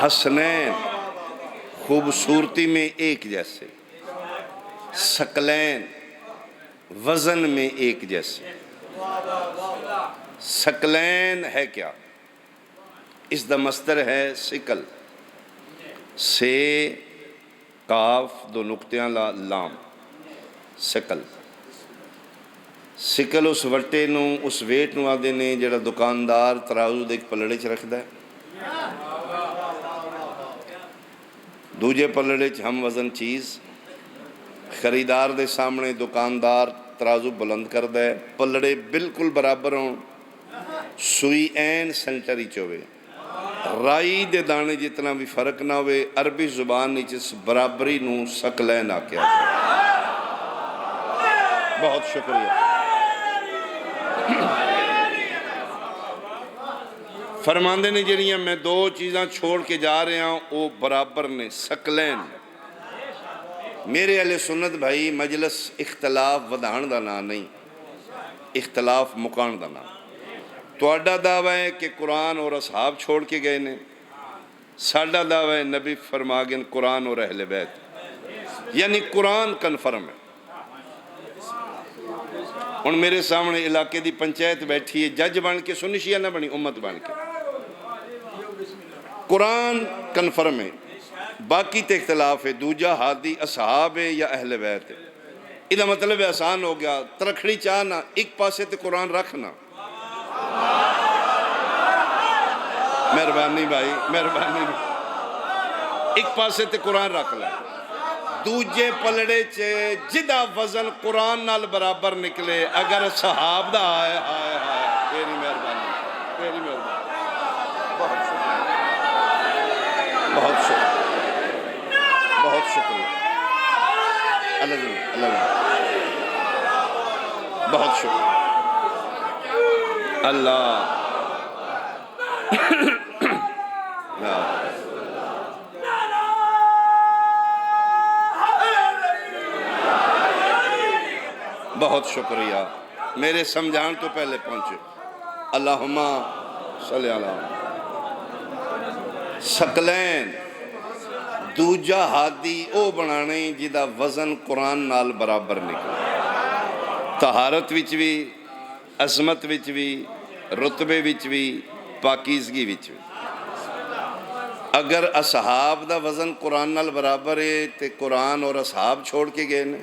حسنین خوبصورتی میں ایک جیسے، ثقلین وزن میں ایک جیسے۔ ثقلین ہے کیا؟ اس دا مصدر ہے سکل، سے کاف دو نقطیاں لام، سکل۔ سکل اس وٹے نو، اس ویٹ نو آدھے نے جڑا دکاندار ترازو دے پلڑے چ رکھدا ہے، دوجے پلڑے چ ہم وزن چیز، خریدار دے سامنے دکاندار ترازو بلند کردا ہے، پلڑے بالکل برابر ہوں، سوئی این سینٹر ہی چوے، رائی دے دانے جتنا بھی فرق نہ ہوئے، عربی زبان نیچے برابری نو ثقلین آکیا۔ بہت شکریہ۔ فرماندے نے جڑیاں میں دو چیزاں چھوڑ کے جا رہے ہوں وہ برابر نے، ثقلین۔ میرے اہل سنت بھائی مجلس اختلاف ودھان دا نا نہیں، اختلاف مکان دا نا۔ تواڈا دعویٰ ہے کہ قرآن اور اصحاب چھوڑ کے گئے نے، ساڈا دعویٰ ہے نبی فرما گئے قرآن اور اہل بیت، یعنی قرآن کنفرم ہے۔ ان میرے سامنے علاقے دی پنچایت بیٹھی ہے، جج بن کے، سنی شیعہ نہ بنی، امت بن کے۔ قرآن کنفرم ہے، باقی تے اختلاف ہے، دوجا ہادی اصحاب ہے یا اہل بیت ہے۔ ادھا مطلب ہے آسان ہو گیا، ترکھڑی چاہنا ایک پاسے تے قرآن رکھنا۔ مہربانی بھائی، مہربانی بھائی، ایک پاسے تے قرآن رکھ لیں، دوجے پلڑے چے جدہ وزن قرآن نال برابر نکلے، اگر صحاب دا آئے آئے آئے، تیری مہربانی، تیری مہربانی، بہت شکریہ، بہت شکریہ، بہت شکریہ، اللہ جنہ، اللہ جنہ، بہت شکریہ، اللہ بہت شکریہ، میرے سمجھان تو پہلے پہنچے۔ اللہم صلی اللہ ثقلین، دوجا ہادی او بنانے جدہ وزن قرآن نال برابر نکلے، طہارت وچ بھی، عظمت وچ بھی، رتبے وچ بھی، پاکیزگی وچ بھی۔ اگر اصحاب دا وزن قرآن نال برابر ہے تے قرآن اور اصحاب چھوڑ کے گئے نے،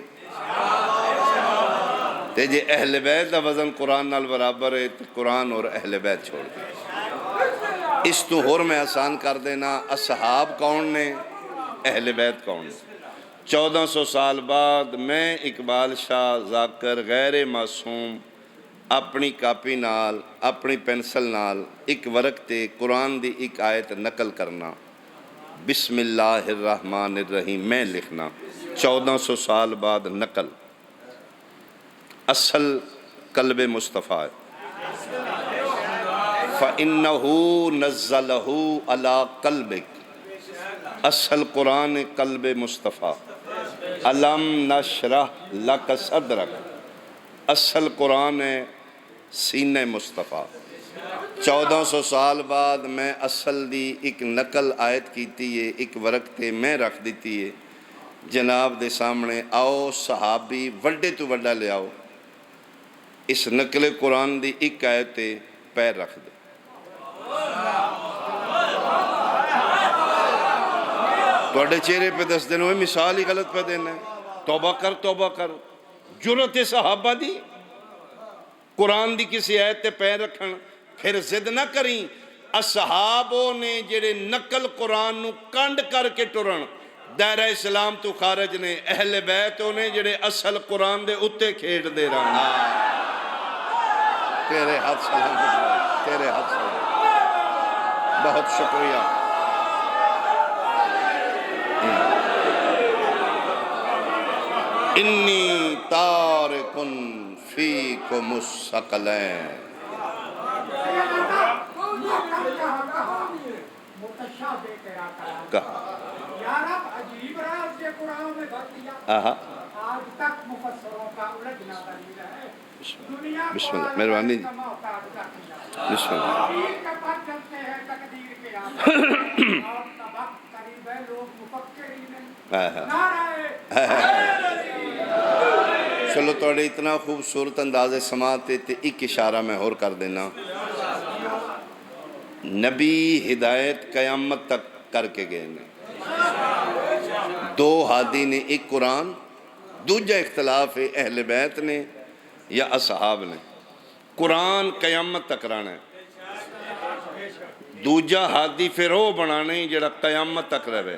تے جے اہل بیت دا وزن قرآن نال برابر ہے تے قرآن اور اہل بیت چھوڑ کے۔ اس تو ہور میں آسان کر دینا، اصحاب کون نے، اہل بیت کون نے۔ 1400 سال بعد میں اقبال شاہ ذاکر غیر معصوم اپنی کاپی نال، اپنی پینسل نال ایک ورق تے قرآن دی ایک آیت نقل کرنا، بسم اللہ الرحمن الرحیم میں لکھنا، 1400 سال بعد نقل، اصل قلب مصطفیٰ ہے۔ فَإِنَّهُ نَزَّلَهُ عَلَىٰ قَلْبِكَ، اصل قرآن قلب مصطفیٰ۔ علم نشرح لک صدرک، اصل قرآن سینہ مصطفیٰ۔ 1400 سال بعد میں اصل دی ایک نقل آیت کیتی ہے، ایک ورق تے میں رکھ دیتی ہے، جناب دے سامنے آؤ صحابی وڈے تو وڈا لے آؤ، اس نقل قرآن دی ایک آیت تے پیر رکھ دے۔ توڑے چہرے پہ دس دن ہوئے، مثال ہی غلط پہ دینا ہے، توبہ کر، توبہ کر، جرت صحابہ دی، قرآن دی کسی آیت تے پیر رکھن، پھر زد نہ کریں، اصحابوں نے جڑے نقل قرآن نو کنڈ کر کے ٹرن، دائرہ اسلام تو خارج نے، اہل بیتوں نے جڑے اصل قرآن دے اتے کھیڑ دے رہا۔ تیرے ہاتھ سلام، تیرے ہاتھ سلام، بہت شکریہ۔ انی تارکن فیکم الثقلین، کہا یارب عجیب راز یہ قرآن میں بھر دیا، آج تک مفسروں کا الجھنا دلیل ہے، بسم اللہ، مہربانی جی، بسم اللہ۔ تقدیر کے پر چلتے ہیں تقدیر کے آگے، اور چلو توڑے اتنا خوبصورت انداز سماعت تے ایک اشارہ میں اور کر دینا. نبی ہدایت قیامت تک کر کے گئے نے. دو ہادی نے، ایک قرآن، دوجہ اختلاف ہے اہل بیت نے یا اصحاب نے. قرآن قیامت تک رانا ہے. دوجہ ہادی پھر وہ بنانے جڑا قیامت تک رہے.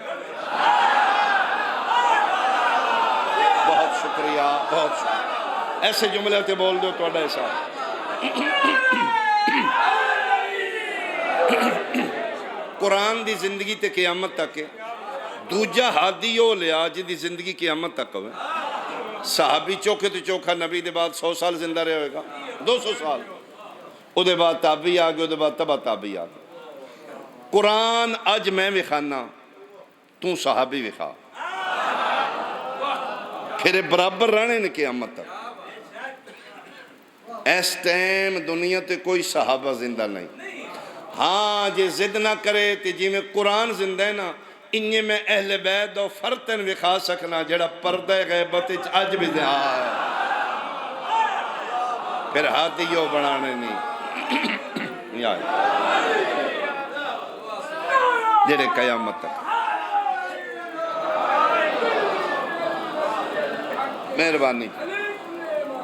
بہت شکریہ، بہت شکریہ. ایسے جملے تے بول دو تو ایسا. قرآن دی زندگی تے قیامت تک ہے. دوجہ ہادی ہو لیا جی دی زندگی قیامت تک ہوئے. صحابی چوکے تو چوکھا نبی دے بعد 100 سال زندہ رہے ہوئے گا، 200 سال. او دے بعد تابعی آگے، او دے بعد تبا تابعی آگے. قرآن اج میں وکھانا، تو صحابی وکھا، پھر برابر رہنے نے قیامت تک. اس ٹائم دنیا تے کوئی صحابہ زندہ نہیں. ہاں جے ضد نہ کرے تے جی میں قرآن زندہ ہے نا، انہیں میں اہل بیت دو فرتن وکھا سکنا جڑا پردہ غیبت اج بھی دہا ہے. پھر ہاتھیوں بنانے نہیں یا جڑے قیامت تک. مہربانی.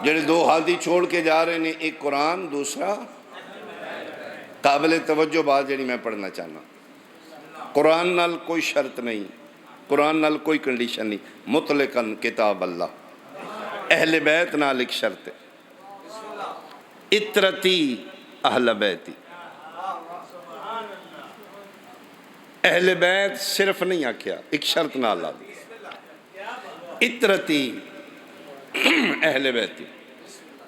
جڑے دو ہادی چھوڑ کے جا رہے ہیں، ایک قرآن، دوسرا قابل توجہ بات جڑی میں پڑھنا چاہنا. قرآن نال کوئی شرط نہیں، قرآن نال کوئی کنڈیشن نہیں. مطلقاً کتاب اللہ. اہل بیت نال ایک شرط ہے، اطرتی اہل بیتی. اہل بیت صرف نہیں آکھیا، ایک شرط نال لا دی. اطرتی اہل بیتی.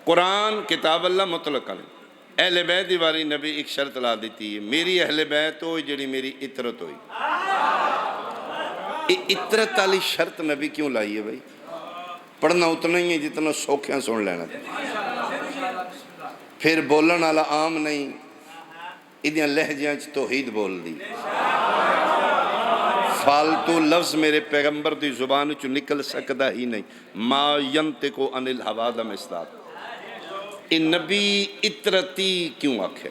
قرآن کتاب اللہ مطلقاً. اہل بیت دی باری نبی ایک شرط لا دیتی ہے، میری اہل بیت ہوئی جڑی میری اطرت ہوئی. اطرت والی شرط نبی کیوں لائی ہے بھائی؟ پڑھنا اتنا ہی ہے جتنا سوکھیاں سن لینا. پھر بولن والا عام نہیں، ادیاں لہجیاں چ توحید بول دی. فالتو لفظ میرے پیغمبر دی زبان چ نکل سکتا ہی نہیں. ما ینطق عن الہوا دا مصداق. نبی اطرتی کیوں آکھیا؟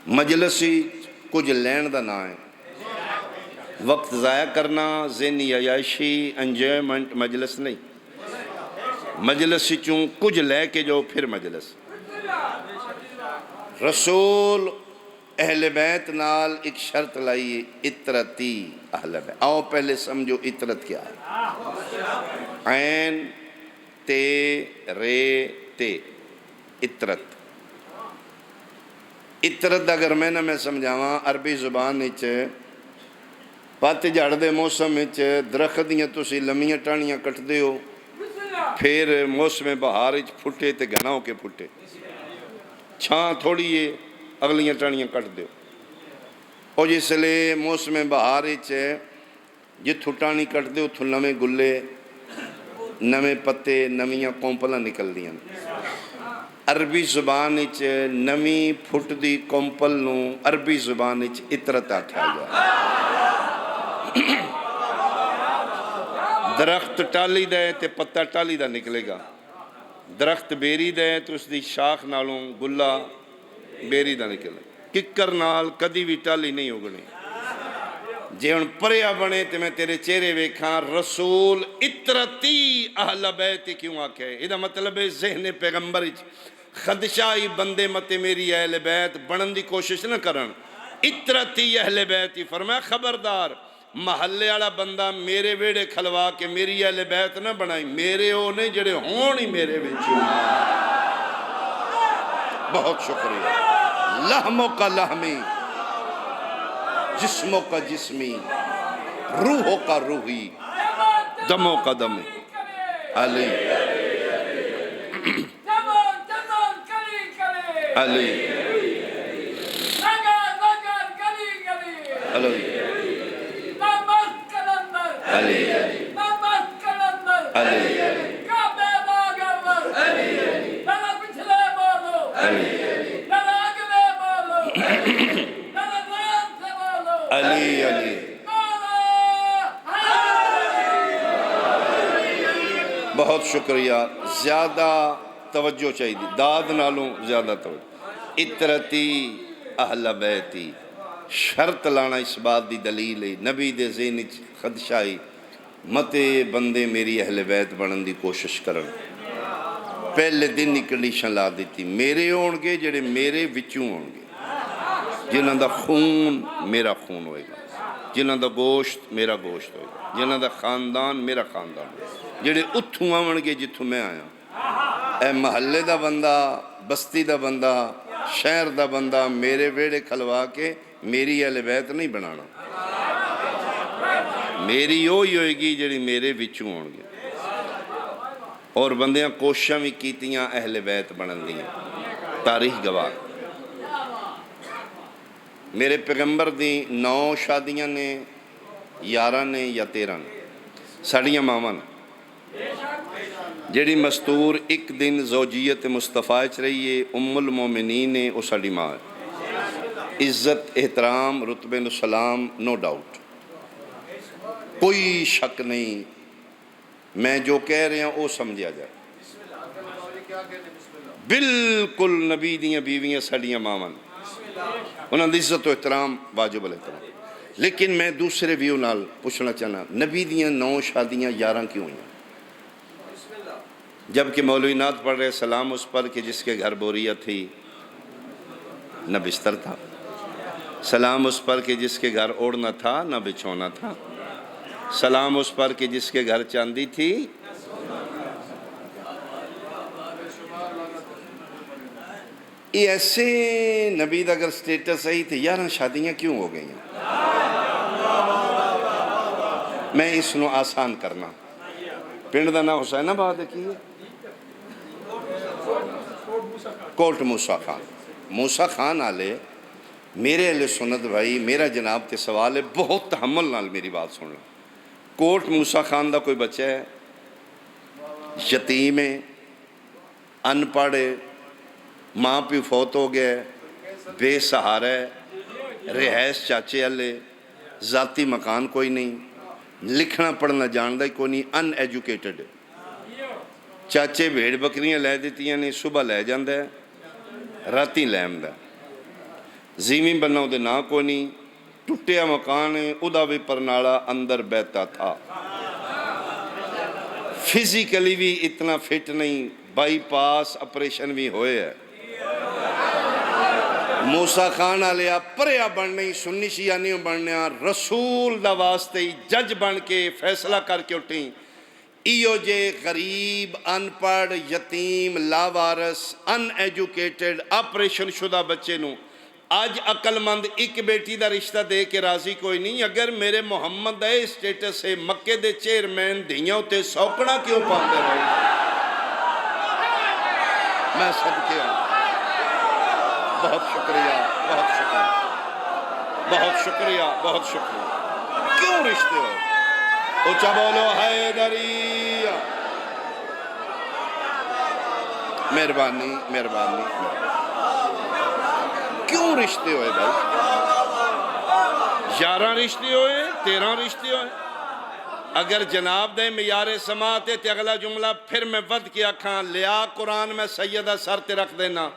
مجلسی کچھ لین دا نہ ہے. وقت ضائع کرنا، ذہنی عیاشی، انجوائمنٹ مجلس نہیں. مجلسی چوں کچھ لے کے جو پھر مجلس. رسول اہل بیت نال ایک شرط لائی، اطرتی اہل بیت. آؤ پہلے سمجھو اطرت کیا ہے. عین تے رے تے اطرت. اطرت اگر میں سمجھاواں عربی زبان وچ پت جھڑ دے موسم وچ درخت دیاں تسی لمیاں ٹاہنیاں کٹدے ہو، پھر موسم بہار وچ پھٹے تے گھنا ہو کے پھٹے. چھاں تھوڑی ہے اگلیاں ٹاہنیاں کٹ دیو. اور جس لئے موسم بہار وچ جتھوں ٹاہنی کٹ دے اتھوں نویں گلے، نویں پتے، نویاں کونپلاں نکل دیاں. عربی زبان وچ نویں پھٹ دی کونپل نو عربی زبان وچ اطرت آکھیا گیا. درخت ٹالی دے تے پتہ ٹالی دا نکلے گا. درخت بیری دے تو اس دی شاخ نالوں گلہ بیری دا نکلے. ککر نال کدی بھی ٹالی نہیں اگنی. جے ہن پریا بنے تے میں تیرے چہرے ویکھاں. رسول اطرتی اہل بیت کیوں آکھے؟ یہ دا مطلب ہے ذہن پیغمبر خدشائی بندے متے میری اہل بیت بنن دی کوشش نہ کرن. اطرتی اہل بیت فرمایا خبردار محلے والا بندہ میرے ویڑے کھلوا کے میری اہل بیت نہ بنائی. میرے او نہیں جڑے ہون ہی میرے وچ. بہت شکریہ. لحموں کا لحمی، جسموں کا جسمی، روحوں کا روحی، دموں کا دمی. علی علی علی علی علی علی بہت شکریہ. زیادہ توجہ چاہیے, داد نالوں زیادہ توجہ. اطرتی اہل بیتی, شرط لانا اس بات دی دلیل ہے نبی دے ذہن وچ خدشہ ہے متے بندے میری اہل بیت بنن دی کوشش کرن. پہلے دن ہی کنڈیشن لا دیتی, میرے ہون گے جڑے میرے وچوں ہون گے, جنہاں دا خون میرا خون ہوئے گا, جنہاں دا گوشت میرا گوشت ہوئے گا, جنہاں دا خاندان میرا خاندان ہوئے گا, جڑے اتھوں آون گے جتھوں میں آیا. اے محلے دا بندہ, بستی دا بندہ, شہر دا بندہ میرے ویڑے کھلوا کے میری اہل بیت نہیں بنانا. میری ہوئی ہوئے گی جڑی میرے وچوں ہون گے. اور بندیاں کوششاں بھی کیتیاں اہل بیت بنن دیاں, تاریخ گواہ. میرے پیغمبر دی 9 شادیاں نے, 11 نے یا 13 نے, ساڑیاں ماواں نے. جیڑی مستور ایک دن زوجیت مصطفیٰ چ رہی ہے ام المومنین نے, وہ ساڑی ماں ہے. عزت, احترام, رتبے نو سلام, نو ڈاؤٹ, کوئی شک نہیں. میں جو کہہ رہے ہیں وہ سمجھا جائے. بالکل نبی دیاں بیویاں ساڑیاں ماواں, انہاں دی عزت و احترام واجب الاحترام. لیکن میں دوسرے ویو نال پوچھنا چاہنا, نبی دیاں 9 شادیاں 11 کیوں ہوئیں؟ جبکہ مولوی نعت پڑھ رہے سلام اس پر کہ جس کے گھر بوریا تھی نہ بستر تھا, سلام اس پر کہ جس کے گھر اوڑھنا تھا نہ بچھونا تھا, سلام اس پر کہ جس کے گھر چاندی تھی. یہ ایسے نبی دا اگر سٹیٹس ہے تو 11 شادیاں کیوں ہو گئی ہیں؟ میں اس نو آسان کرنا, پنڈ دا نا حسین آباد کی ہے, کوٹ موسیٰ خان. موسیٰ خان آلے میرے اہل سنت بھائی, میرا جناب تے سوال ہے, بہت تحمل نال میری بات سن لیں. کوٹ موسیٰ خان دا کوئی بچہ ہے, یتیم ہے, ان پڑھ ہے, ماں پیو فوت ہو گئے, بے سہارا ہے, رہائش چاچے والے, ذاتی مکان کوئی نہیں, لکھنا پڑھنا جاندا ہی کوئی نہیں, ان ایجوکیٹڈ. چاچے بھیڑ بکریاں لے دیتیاں نے, صبح لے جاندہ ہے, راتی لے آمدہ ہے. زیویں بننا دے نا کوئی نہیں, ٹوٹیا مکان ہے, ادا بھی پرنالا اندر بیتا تھا. فزیکلی بھی اتنا فٹ نہیں, بائی پاس اپریشن بھی ہوئے ہے. موسیٰ خان آلیا پریا بننے, سنی شیعہ نہیں بننے, رسول دا واسطے جج بن کے فیصلہ کر کے اٹھیں. ایو جے غریب, ان پڑھ, یتیم, لاوارس, ان ایجوکیٹڈ, آپریشن شدہ بچے نو آج عقل مند ایک بیٹی دا رشتہ دے کے راضی کوئی نہیں. اگر میرے محمد ہے سٹیٹس ہے, مکے دے چیئرمین دھیاں ہوتے سوکڑا کیوں پاندے رہے؟ میں صدقے ہوں. بہت شکریہ, بہت شکریہ, بہت شکریہ, بہت شکریہ. کیوں رشتے ہو؟ اچھا بولو حیدری. مہربانی, مہربانی. کیوں رشتے ہوئے بھائی؟ 11 رشتے ہوئے, 13 رشتے ہوئے. اگر جناب دے معیار سماعت تے اگلا جملہ پھر میں ود کے آکھاں, لیا قرآن میں سیدہ سر تے رکھ دینا,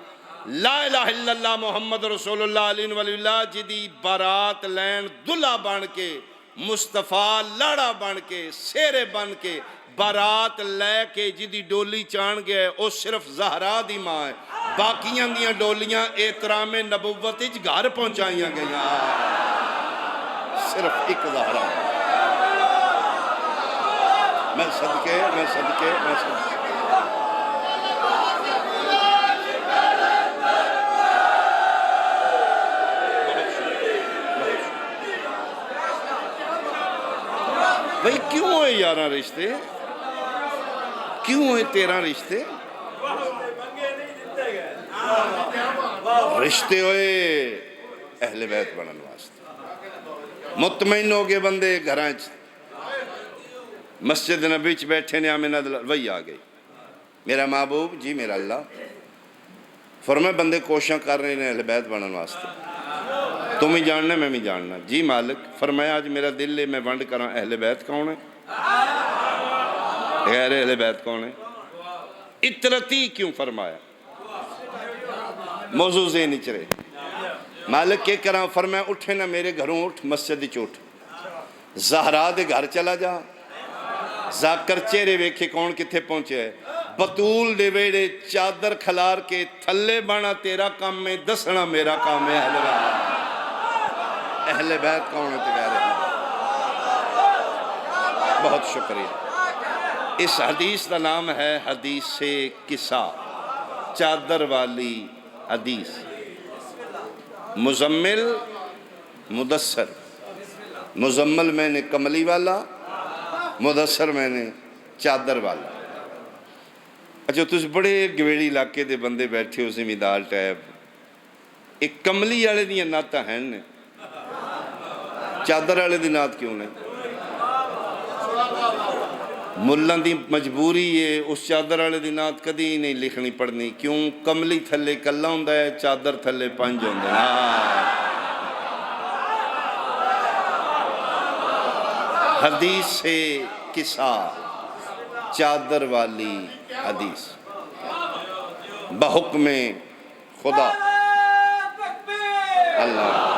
لا الہ الا اللہ محمد رسول اللہ علیہ ولی اللہ, جدی بارات لین دلہ بن کے, مصطفیٰ لاڑا بن کے, سیرے بن کے بارات لے کے جدی ڈولی چان گئے, او صرف زہرا دی ماں ہے. باقیاں دیاں ڈولیاں احترام نبوت اچ گھر پہنچائیاں گئیاں, صرف ایک زہرا. میں صدقے, میں صدقے, میں صدقے. بھئی کیوں ہوئے 11 رشتے, کیوں ہوئے 13 رشتے؟ رشتے ہوئے اہل بیت بنن واسطے. مطمئن ہو گئے بندے گھران چ, مسجد نبی چ بیٹھے نے, آمینہ وہی آ گئی, میرا محبوب جی میرا اللہ. فرمائے بندے کوشاں کر رہے ہیں اہل بیت بنن واسطے, تم ہی جاننا میں بھی جاننا. جی مالک. فرمایا آج میرا دل ہے میں ونڈ کراں, اہل بیت کون ہے؟ غیر اہل بیت کون ہے؟ اطرتی کیوں فرمایا؟ موضوع ذہن وچ رہے۔ مالک کے کرام فرمایا اٹھے نہ میرے گھروں اٹھ، مسجد وچ اٹھ، زہرا دے گھر چلا جا، ذاکر چہرے ویکھے کون کتھے پہنچے ہے، بطول دے ویڑے چادر کھلار کے تھلے بانا تیرا کام میں، دسنا میرا کام ہے۔ اہل بیت، اہل بیت کون ہے تیرے؟ بہت شکریہ۔ اس حدیث کا نام ہے حدیث کسا، چادر والی حدیث۔ مزمل مدثر، مزمل میں نے کملی والا، مدثر میں نے چادر والا۔ اچھا تُس بڑے گویڑی علاقے دے بندے بیٹھے ہو زمیندار ٹائپ، ایک کملی والے دی نعتاں ہیں نے، چادر والے دی نعت کیوں نہیں؟ ملّاں دی مجبوری ہے اس چادر والے دی نعت کدی نہیں لکھنی پڑھنی، کیوں؟ کملی تھلے کلا ہوندا ہے، چادر تھلے پنج ہوندے ہیں۔ حدیث کسا، چادر والی حدیث، بحکم خدا۔ اللہ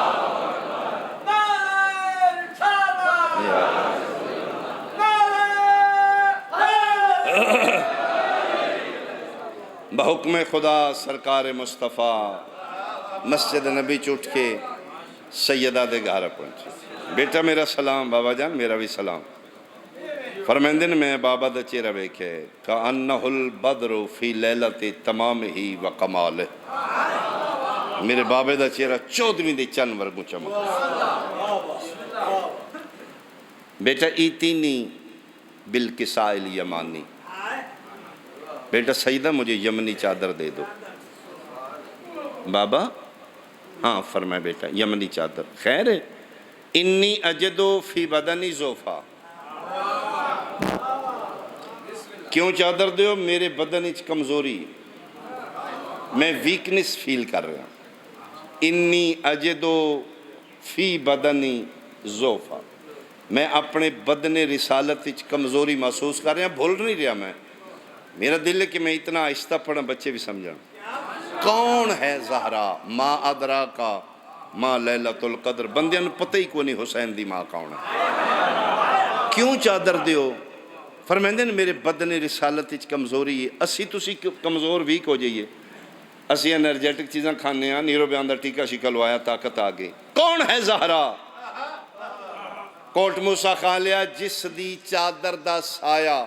بحکم خدا سرکار مصطفیٰ مسجد نبی اٹھ کے سیدہ دے گھر پہنچے۔ بیٹا میرا سلام، بابا جان میرا بھی سلام۔ فرمیندن میں بابا دا چہرہ ویکھے کأنہ البدر فی لیلۃ تمامہ و کمالہ، میرے بابے دا چہرہ 14ویں دے چند ورگوں چمک۔ بیٹا ایتینی بالکساء الیمانی، بیٹا سیدہ مجھے یمنی چادر دے دو۔ بابا ہاں فرمائے بیٹا یمنی چادر، خیر ہے؟ انی اجدو فی بدنی زوفا، کیوں چادر دیو؟ میرے بدن اچ کمزوری، میں ویکنس فیل کر رہا ہوں۔ انی اجدو فی بدنی زوفا، میں اپنے بدن رسالت اچ کمزوری محسوس کر رہا ہوں، بھول نہیں رہا میں۔ میرا دل ہے کہ میں اتنا آہستہ پڑھا بچے بھی سمجھا۔ کون ہے زہرا؟ ما ادراکا ما لیلۃ القدر، بندیاں نے پتہ ہی کوئی نہیں حسین دی ماں کون ہے۔ کیوں چادر دیو؟ فرمیندے نے میرے بدن رسالت اچ کمزوری ہے، اسی تسی کمزور ویک ہو جائیے، اسی انرجیٹک چیزاں کھانے ہیں، نیرو بیان دا ٹیکہ شکا لوایا طاقت آگے۔ کون ہے زہرا؟ کوٹ موسیٰ کھا لیا جس دی چادر دا سایہ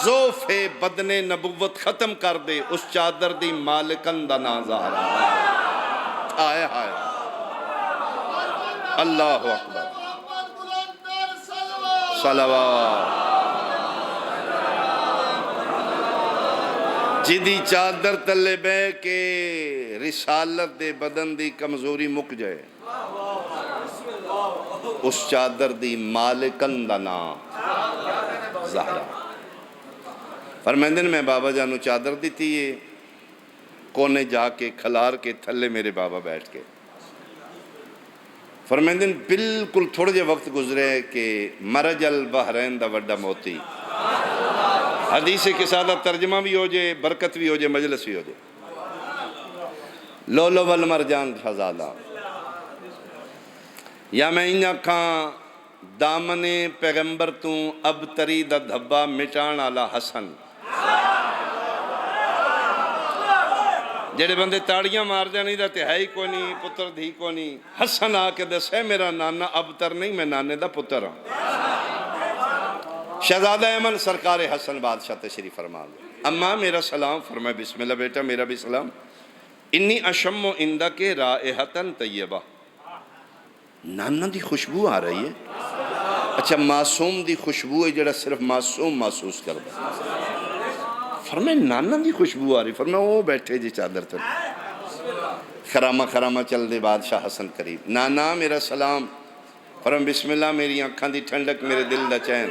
زوف بدن نبوت ختم کر دے، اس چادر دی مالکن دا نا زہرا۔ آئے آئے اللہ اکبر، صلوات۔ جدی چادر تلے بے کے رسالت دے بدن دی کمزوری مک جائے، اس چادر دی مالکن دا نا زہرا۔ فرمیندن میں بابا جانو چادر دیتی ہے، کونے جا کے کھلار کے تھلے میرے بابا بیٹھ کے۔ فرمیندن بالکل تھوڑے جے وقت گزرے کہ مرج البحرین دا وڈا موتی، حدیث کے سادہ ترجمہ بھی ہو جائے، برکت بھی ہو جائے، مجلس بھی ہو جائے۔ لولو والمرجان شہزادہ، یا میں انہاں کھاں دامن پیغمبر تو اب تری دا دھبا مٹان آلا حسن، جڑے بندے تاڑیاں مار جانی دا تے ہے ہی کو نہیں، پتر دھی کو نہیں، حسن آ کے دسے میرا نانا ابتر نہیں، میں نانے دا پتر ہوں۔ شہزادہ ایمن سرکار حسن بادشاہ تشریف فرما دے۔ اماں میرا سلام، فرمائے بسم اللہ بیٹا میرا بھی سلام۔ انی اشم عندک رائحۃ طیبہ، نانا دی خوشبو آ رہی ہے۔ اچھا معصوم دی خوشبو ہے جڑا صرف معصوم محسوس کر دے۔ فرمائے نانا دی خوشبو آ رہی، فرمائے وہ بیٹھے جی چادر تر، خرامہ خرامہ چل دے بادشاہ حسن قریب۔ نانا میرا سلام، فرمائے بسم اللہ میری آنکھاں دی ٹھنڈک میرے دل دا چین۔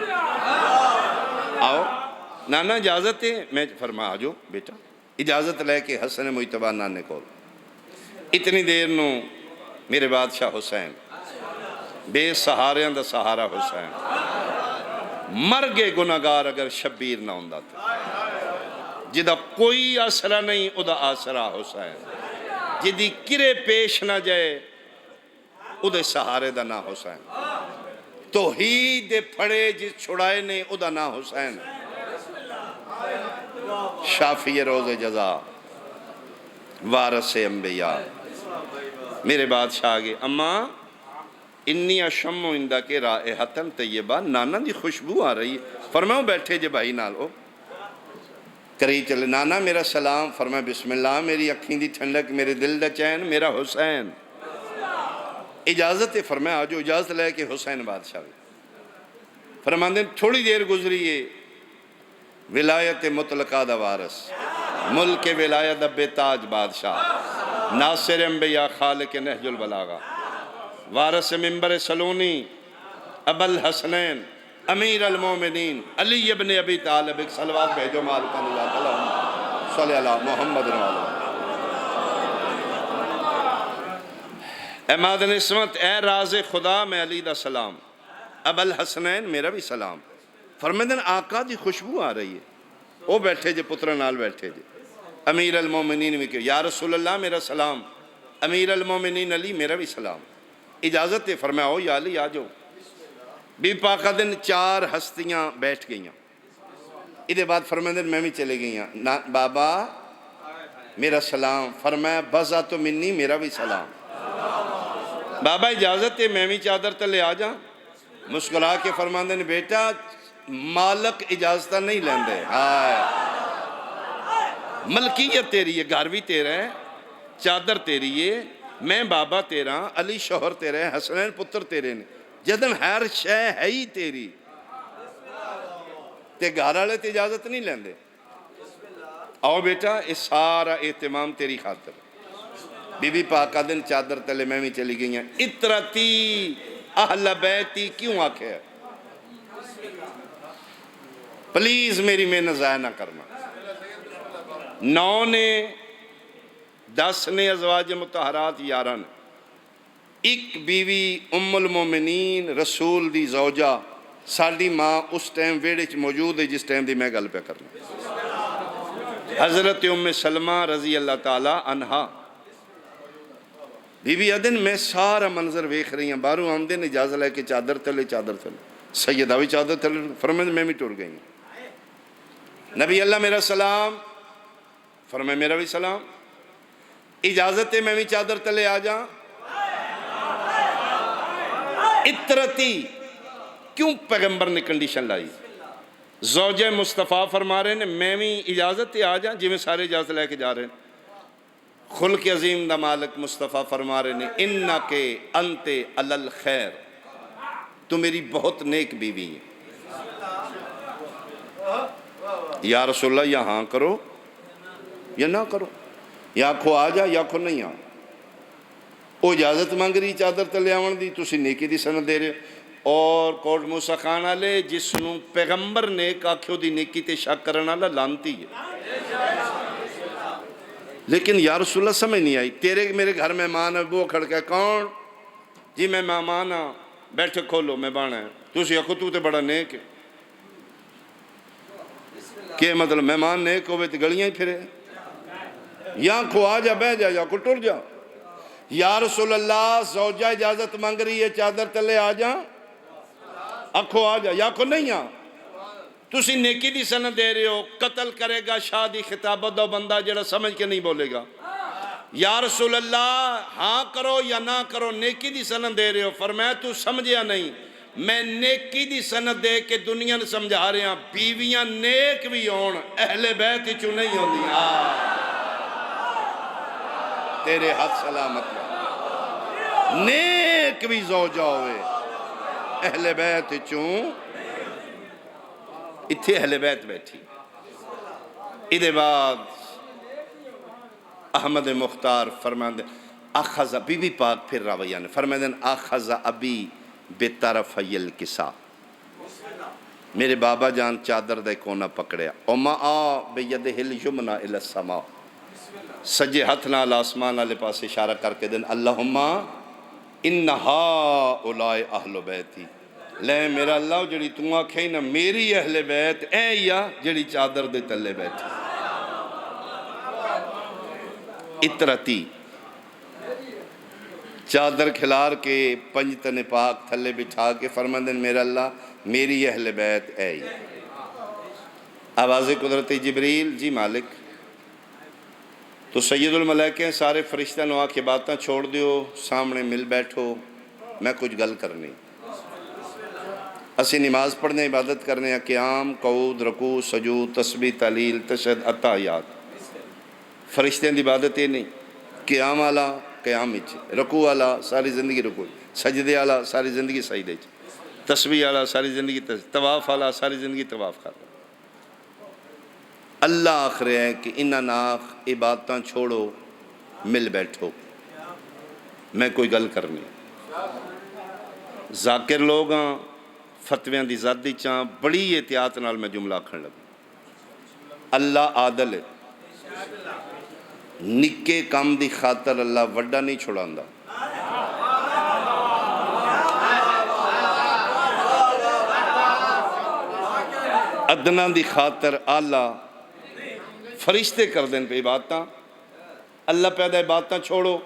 آؤ نانا اجازت ہے؟ میں فرمایا آجو بیٹا، اجازت لے کے حسن مجتبیٰ نانے کو۔ اتنی دیر نو میرے بادشاہ حسین، بے سہاریاں دا سہارا حسین، مر گئے گناہگار اگر شبیر نہ ہوندا تے جدا کوئی آسرا نہیں او دا آسرا حسین جدی کرے پیش نہ جائے او دے سہارے دا نا حسین توحید دے پھڑے جس چھڑائے نے او دا نا حسین شافی روز جزا وارث انبیاء میرے بادشاہ آگے اماں انی اشم اندہ کے رائحتن طیبہ نانا دی خوشبو آ رہی ہے فرماؤ بیٹھے جے بھائی نالو کری چلے نانا میرا سلام فرمائے بسم اللہ میری اکھیں دی ٹھنڈک میرے دل دا چین میرا حسین اجازت فرمائے آجو اجازت لے کے حسین بادشاہ فرماندے تھوڑی دیر گزری ہے ولایت مطلقہ دا وارث ملک ولایت بے تاج بادشاہ ناصر انبیاء خالق نہج البلاغہ وارث منبر سلونی ابو الحسنین امیر المومنین علی ابن ابی طالب ایک صلوات بھیجو مالکہ اللہ تعالیٰ صلی اللہ محمد رسول اے مادن اسمت اے راز خدا میں علی دا سلام ابو الحسنین میرا بھی سلام فرمیدن آقا دی خوشبو آ رہی ہے وہ بیٹھے جے پتر نال بیٹھے جے امیر المومنین میں کہو یا رسول اللہ میرا سلام امیر المومنین علی میرا بھی سلام اجازت ہے فرمایا ہو یا علی آجو بی پاکہ دن 4 ہستیاں بیٹھ گئیاں ادھے بعد فرمائے میں بھی چلے گئیاں بابا میرا سلام فرمایا بزا تو منی میرا بھی سلام بابا اجازت ہے میں بھی چادر تلے آ جاں مسکرا کے فرماندے نے بیٹا مالک اجازتہ نہیں لیندے ملکیت تیری ہے گھر بھی تیرا ہے چادر تیری ہے میں بابا تیرا علی شوہر تیرے حسنین پتر تیرے نے جدن ہر شے ہے ہی تیری تے گھر والے تے اجازت نہیں لیندے آؤ بیٹا اس سارا اہتمام تیری خاطر بی بی پاکہ دن چادر تلے میں بھی چلی گئی ہیں اطرتی اہل بیتی کیوں آکھے پلیز میری محنت ضائع نہ کرنا 9 نے 10 نے ازواج مطہرات 11 نے ایک بیوی ام المومنین رسول دی زوجہ ساڑی ماں اس ٹائم ویڑے موجود ہے جس ٹائم دی میں گل پہ کرنا حضرت ام سلمہ رضی اللہ تعالی عنہا بی بی ادن میں سارا منظر ویکھ رہی ہیں بارو آمدے نے اجازت لے کے چادر تلے سیدہ بھی چادر تلے فرمائے میں بھی ٹور گئی ہیں نبی اللہ میرا سلام فرمائے میرا بھی سلام اجازت ہے میں بھی چادر تلے آ جاں اطرتی کیوں پیغمبر نے کنڈیشن لائی زوجہ مصطفیٰ فرما رہے ہیں میں بھی اجازت ہے آ جاں جی میں سارے اجازت لے کے جا رہے ہیں خلق عظیم دا مالک مصطفیٰ فرما رہے ہیں انکے انتے علی الخیر تو میری بہت نیک بیوی ہے یا رسول اللہ یا ہاں کرو یا نہ کرو یا کھو آ جا یا کھو نہیں آ وہ اجازت مانگ رہی چادر تلے آون دی تسی نیکی دی سند دے رہے اور کوٹ موسیٰ خان آلے جس نو پیغمبر نیک آکھیو دی نیکی تے شک کرنا لانتی ہے لیکن یا رسول اللہ سمجھ نہیں آئی تیرے میرے گھر مہمان ہے وہ کھڑ کے کون جی میں مہمان ہاں بیٹھے کھولو میں بانا ہے تسی اکھو تو تے بڑا نیک ہے کہ مطلب مہمان نیک ہوئے تے گلیاں ہی پھرے یا کھو آ جا بہ جا یا کو ٹر جا یا رسول اللہ زوجہ اجازت مانگ رہی ہے چادر تلے آ جا اکھو آ جا یا کو نہیں آ تسی نیکی دی سند دے رہے ہو قتل کرے گا شادی خطابت دو بندہ جڑا سمجھ کے نہیں بولے گا یا رسول اللہ ہاں کرو یا نہ کرو نیکی دی سند دے رہے ہو فرمایا تو سمجھیا نہیں میں نیکی دی سند دے کے دنیا نے سمجھا رہے ہیں بیویاں نیک بھی ہون اہل بیت ہی چو نہیں ہوں دی تیرے ہاتھ سلامت نیک بھی زوجہ ہوئے اہل بیت ہی چون اتھے اہل بیت بیٹھی ادھے بعد احمد مختار فرماندے اخذ بی بی پاک پھر رویہ نے فرماندے اخذ ابی بطرفی الکسا میرے بابا جان چادر دے کونا پکڑیا اوما آ بیدہ الیمنا الی السماء سجے ہتھ نال آسمان والے پاس اشارہ کر کے دن اللہم انہا اولائے اہل بیتی لے میرا اللہ جڑی تو آکھے نا میری اہل بیت اے یا جڑی چادر دے تلے بیٹھی اطرتی چادر کھلار کے پنجتن پاک تھلے بٹھا کے فرماندن میرا اللہ میری اہل بیت اے یا آواز قدرت جبریل جی مالک تو سید الملائکہ ہیں سارے فرشتہ نوا کے باتاں چھوڑ دیو سامنے مل بیٹھو میں کچھ گل کرنی اسی نماز پڑھنے عبادت کرنے قیام قعود رکوع سجود تسبیح تحلیل تشہد اتحیات فرشتیں دی عبادت یہ نہیں قیام والا قیام وچ رکوع والا ساری زندگی رکوع سجدے والا ساری زندگی سجدے وچ تسبیح والا ساری زندگی طواف والا ساری زندگی طواف کر اللہ آخر ہے کہ انہاں ناخ عبادتاں چھوڑو مل بیٹھو میں کوئی گل کرنی ذاکر لوگ ہاں فتویاں دی ذاتی چاں بڑی احتیاط نال میں جملہ آکھن لگا اللہ عادل ہے نکے کام دی خاطر اللہ وڈا نہیں چھوڑاندا ادنا دی خاطر آلہ فرشتے کر دیں پہ عبادتاں اللہ پیدا عبادتاں چھوڑو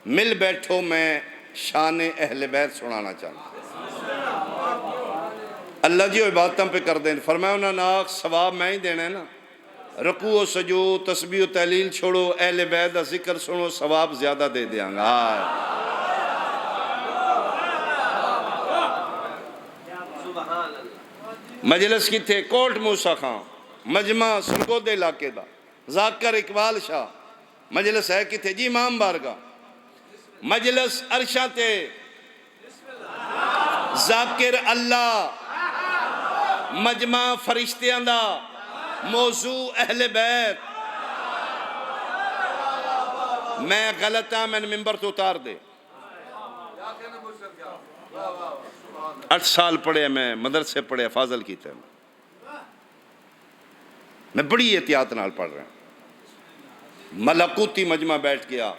مل بیٹھو میں شان اہل بیت سنانا چاہتا اللہ جی عبادتاں پہ کر دیں فرمایا انہاں ناک ثواب میں ہی دینا ہے نا رکوع و سجود تسبیح و تحلیل چھوڑو اہل بیت دا ذکر سنو ثواب زیادہ دے دیاں گا مجلس کی تھے کوٹ موسیٰ خان مجمع سرگود علاقے دا ذاکر اقبال شاہ مجلس ہے کی تھے جی امام بارگاہ مجلس عرشہ تے ذاکر اللہ مجمع فرشتیاں دا موضوع اہل بیت میں غلط ہاں میں نے ممبر تو اتار دے 8 سال پڑھے میں مدرسے پڑھے فاضل کی تھے میں بڑی احتیاط نال پڑھ رہا ہوں ملکوتی مجمع بیٹھ گیا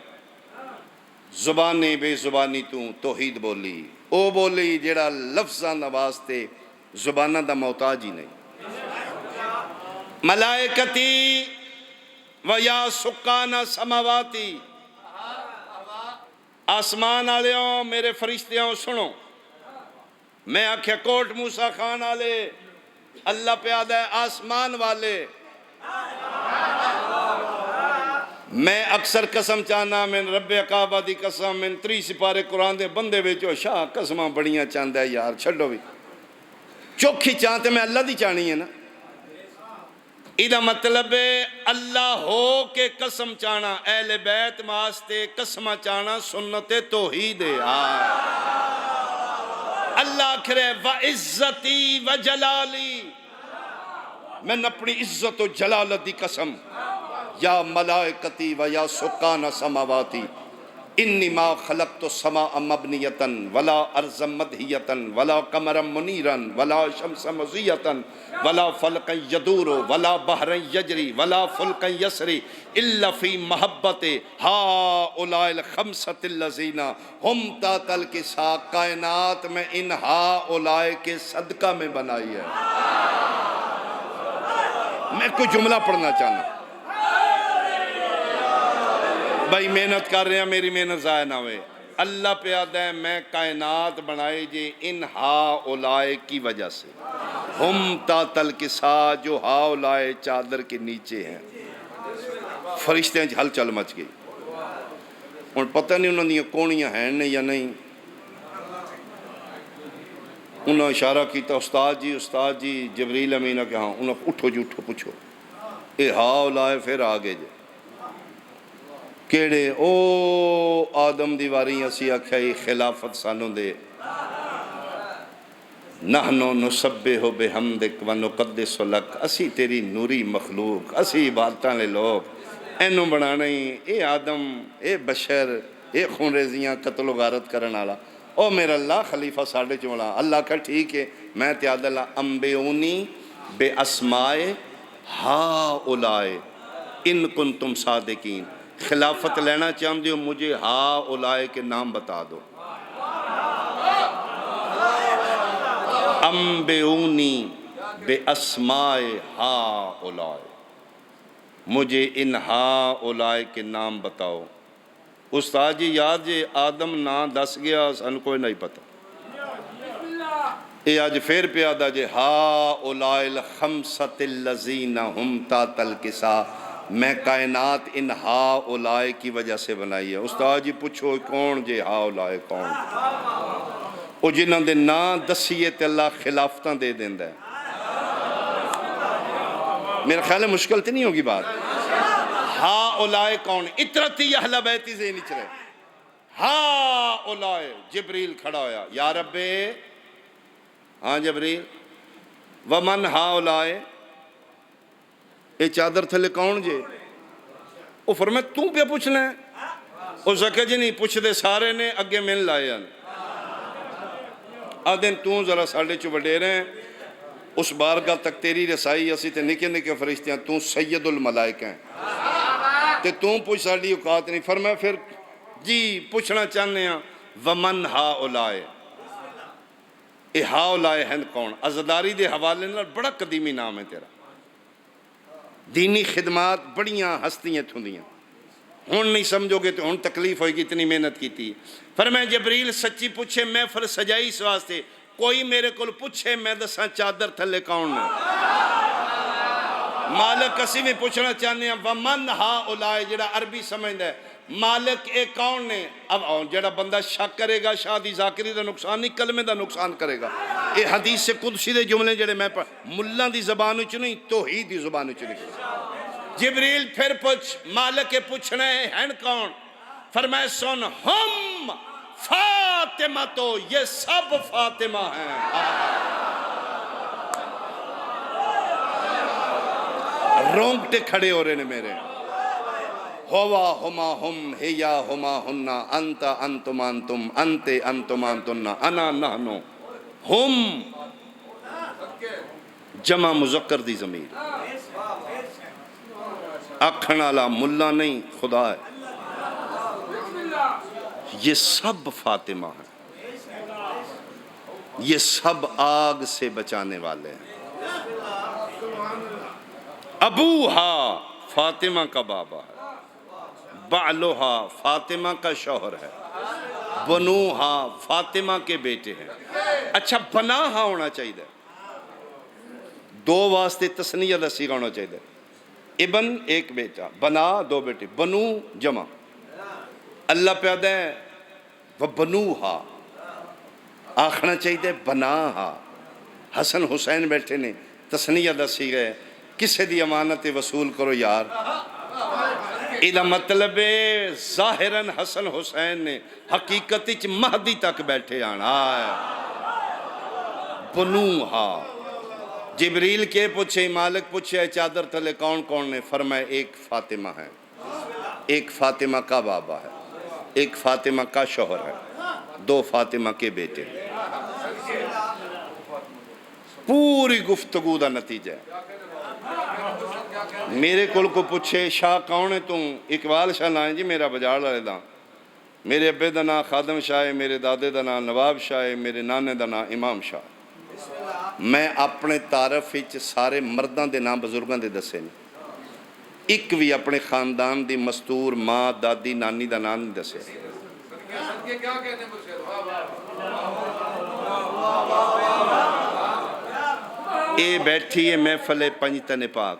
زبانی بے زبانی توحید بولی او بولی جیڑا لفظاں دا واسطے زبانہ دا محتاج ہی نہیں ملائکتی و یا سکان سماواتی آسمان آلیوں میرے فرشتیوں سنو میں آکھیا کوٹ موسیٰ خان آلے اللہ پیادہ ہے آسمان والے میں اکثر قسم چاہنا میں رب عقابہ دی قسم میں 3 سپارے قرآن دے بندے ویچو شاہ قسمہ بڑیاں چاندہ ہے یار چھڑو بھی چوکھی چاہتے میں اللہ دی چاہنی ہے نا ایدہ مطلب ہے اللہ ہو کے قسم چاہنا اہل بیت واسطے قسمہ چاہنا سنت توحید ہے اللہ کرے وعزتی وجلالی میں اپنی عزت و جلالت دی قسم یا ملائکتی و یا سکان سماواتی انی ما خلقت السماء مبنیتا ولا ارض مدہیتا ولا قمرا منیرا ولا شمس مضیتا ولا فلقا یدور ولا بحرا یجری ولا فلقا یسری الا فی محبت ہاؤلاء الخمسۃ الذین ہم تحت الکساء کائنات میں ان ہاؤلاء کے صدقہ میں بنائی ہے میں کوئی جملہ پڑھنا چاہنا بھائی محنت کر رہے ہیں میری محنت ضائع نہ ہوئے اللہ پیادہ ہے میں کائنات بنائی جی ان ہاؤلاء کی وجہ سے ہم تحت الکساء جو ہاؤلاء چادر کے نیچے ہیں فرشتے ہیں ہل چل مچ گئی اور پتہ نہیں انہوں نے کونیاں ہیں نہیں یا نہیں انہوں نے اشارہ کیتا استاد جی جبریل امینہ کہ ہاں انہوں نے اٹھو جی اٹھو پوچھو اے ہاؤلاء پھر آگے جائے کیڑے او آدم دیواری اسی اکھائی خلافت سانوں دے نحنو نسبح بحمدک و نقدس لک اسی تیری نوری مخلوق اسی عبادتاں لے لوگ اینو بنانا ہی اے آدم اے بشر اے خون ریزیاں قتل و غارت کرن آلا او میرا اللہ خلیفہ ساڑھے چولا اللہ کا ٹھیک ہے میں تیاد اللہ انبیونی بے اسمائے ہاؤلائے ان کنتم صادقین خلافت لینا چاہتے ہو مجھے ہاؤلائے کے نام بتا دو انبئونی باسماء ہؤلاء، مجھے ان ہؤلاء کے نام بتاؤ۔ استاد جی یاد جی آدم نام دس گیا سن کوئی نہیں پتہ، یہ آج پھر پیادہ جے ہؤلاء الخمسۃ الذین ہم تحت الکساء، میں کائنات ان ہؤلاء کی وجہ سے بنائی ہے۔ استاد جی پوچھو کون جے ہؤلاء کون؟ او جنہاں دے نام دسیے تے اللہ خلافتاں دے دیندا ہے۔ میرا خیال ہے مشکل تو نہیں ہوگی بات۔ ہؤلاء کون؟ اطرتی اہل بیتی ذہن وچ رہے۔ ہؤلاء جبریل کھڑا ہویا، یا رب ہاں جبریل ومن ہؤلاء، اے چادر تھلے کون جے؟ او فرمایا تو پہ پوچھنا ہے؟ او زکر جی نہیں پوچھ دے سارے نے اگے من لائے ہیں۔ آدھیں تو ذرا ساڑھے چو بڑے رہے ہیں، اس بارگاہ تک تیری رسائی اسی تے نکے نکے فرشتے ہیں، تو سید الملائکہ ہیں تے تو پوچھ ساڑھی اوقات نہیں۔ فرمایا پھر جی پوچھنا چاہنے ہیں ومن ہؤلاء، اے ہؤلاء ہیں کون؟ عزداری دے حوالے نال بڑا قدیمی نام ہے تیرا، دینی خدمات بڑیاں ہستیاں تھوندیاں، ہون نہیں سمجھو گے تو ہون تکلیف ہوئے گی، اتنی محنت کی تھی۔ فرمایا جبریل سچی پوچھے محفل سجائی اس واسطے، کوئی میرے کول پوچھے میں دساں چادر تھلے کون ہے؟ مالک کسی میں پوچھنا چاہنے ہیں ومن ہؤلاء، جڑا عربی سمجھدا ہے مالک اے کون نے؟ اب جڑا بندہ شک کرے گا شادی ذاکری دا نقصان نہیں کلمے دا نقصان کرے گا۔ اے حدیث سے قدسی دے جملے جڑے میں ملہ دی زبان وچ نہیں توحید دی زبان وچ نکلے۔ جبریل پھر پوچھ مالک کے پوچھنا ہے ہیں کون؟ فرمائے سن ہم فاطمہ، تو یہ سب فاطمہ ہیں۔ رونگٹے کھڑے ہو رہے نے میرے۔ ہوا ہما ہم ہیا ہما ہننا انت انتم انتم انت انتم انتن انا نحنو ہم، جمع مذکر دی ضمیر، آکھن والا ملا نہیں خدا ہے۔ یہ سب فاطمہ ہیں، یہ سب آگ سے بچانے والے ہیں۔ ابوہا فاطمہ کا بابا ہے، بعلوہا فاطمہ کا شوہر ہے، بنوہا فاطمہ کے بیٹے ہیں۔ اچھا بناہا ہونا چاہیے، دو واسطے تسنیہ دا صیغہ ہونا چاہیے، ابن ایک بیٹا، بنا دو بیٹے، بنو جمع۔ اللہ پیدا ہے وبنوہا، آخنا چاہیے بناہا۔ حسن حسین بیٹھے نے، تسنیہ دا صیغہ ہے، کسے دی امانت وصول کرو یار۔ ایدہ مطلب ظاہراً حسن حسین نے حقیقت وچ مہدی تک بیٹھے آنا ہے۔ بنوہا، جبریل کے پوچھے مالک پوچھے چادر تلے کون کون نے؟ فرمائے ایک فاطمہ ہے، ایک فاطمہ کا بابا ہے، ایک فاطمہ کا شوہر ہے، دو فاطمہ کے بیٹے ہیں۔ پوری گفتگو دا نتیجہ ہے۔ میرے کول کو پوچھے شاہ کون ہے تم؟ اقبال شاہ لائیں جی میرا بجاڑ والے دا، میرے ابے دا نام خادم شاہ ہے، میرے دادے دا نام نواب شاہ ہے، میرے نانے دا نام امام شاہ ہے۔ میں اپنے تعارف وچ سارے مرداں دے نام بزرگاں دے دسے نہیں، ایک بھی اپنے خاندان دی مستور ماں دادی نانی دا نام نہیں دسے۔ اے بیٹھی ہے محفل پنجتن پاک،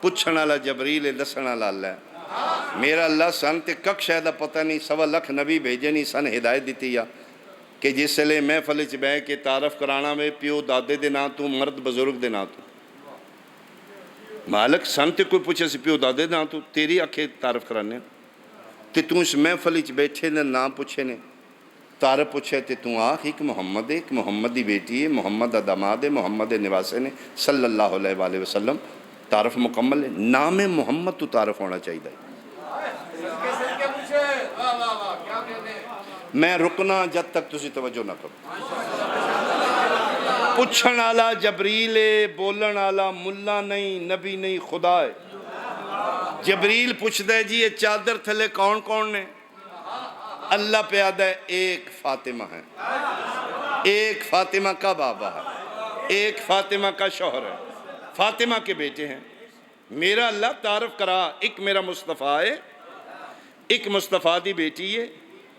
پوچھنا والا جبریل دسنا والا اللہ ہے۔ میرا اللہ سن تے کک شاید پتہ نہیں 1.25 لاکھ نبی بھیجے نہیں سن ہدایت دیتی ہے کہ جس لئے محفل چ بہ کے تعارف کرانا میں پیو دادے دے نام تو مرد بزرگ دے نام تو مالک سن تے کوئی پوچھے سی پیو دادے دے نام تو تیری اکھے تعارف کرانے تے تو اس محفل چ بیٹھے نے نام پوچھے نے تعارف پوچھے تے تو آخ ایک محمد ہے، ایک محمد دی بیٹی ہے، محمد دا داماد ہے، محمد نواسے نے صلی اللہ علیہ وآلہ وسلم، تعارف مکمل ہے۔ نام محمد تو تعارف ہونا چاہیے۔ میں رکنا جب تک تسی توجہ نہ کرو۔ پوچھن والا جبریل ہے، بولن والا ملا نہیں، نبی نہیں، خدا ہے۔ جبریل پوچھ دے جی یہ چادر تھلے کون کون نے؟ اللہ پیادہ ہے ایک فاطمہ ہے، ایک فاطمہ کا بابا ہے۔ ایک فاطمہ کا شوہر ہے، فاطمہ کے بیٹے ہیں. میرا اللہ تعارف کرا، ایک میرا مصطفیٰ ہے، ایک مصطفیٰ دی بیٹی ہے،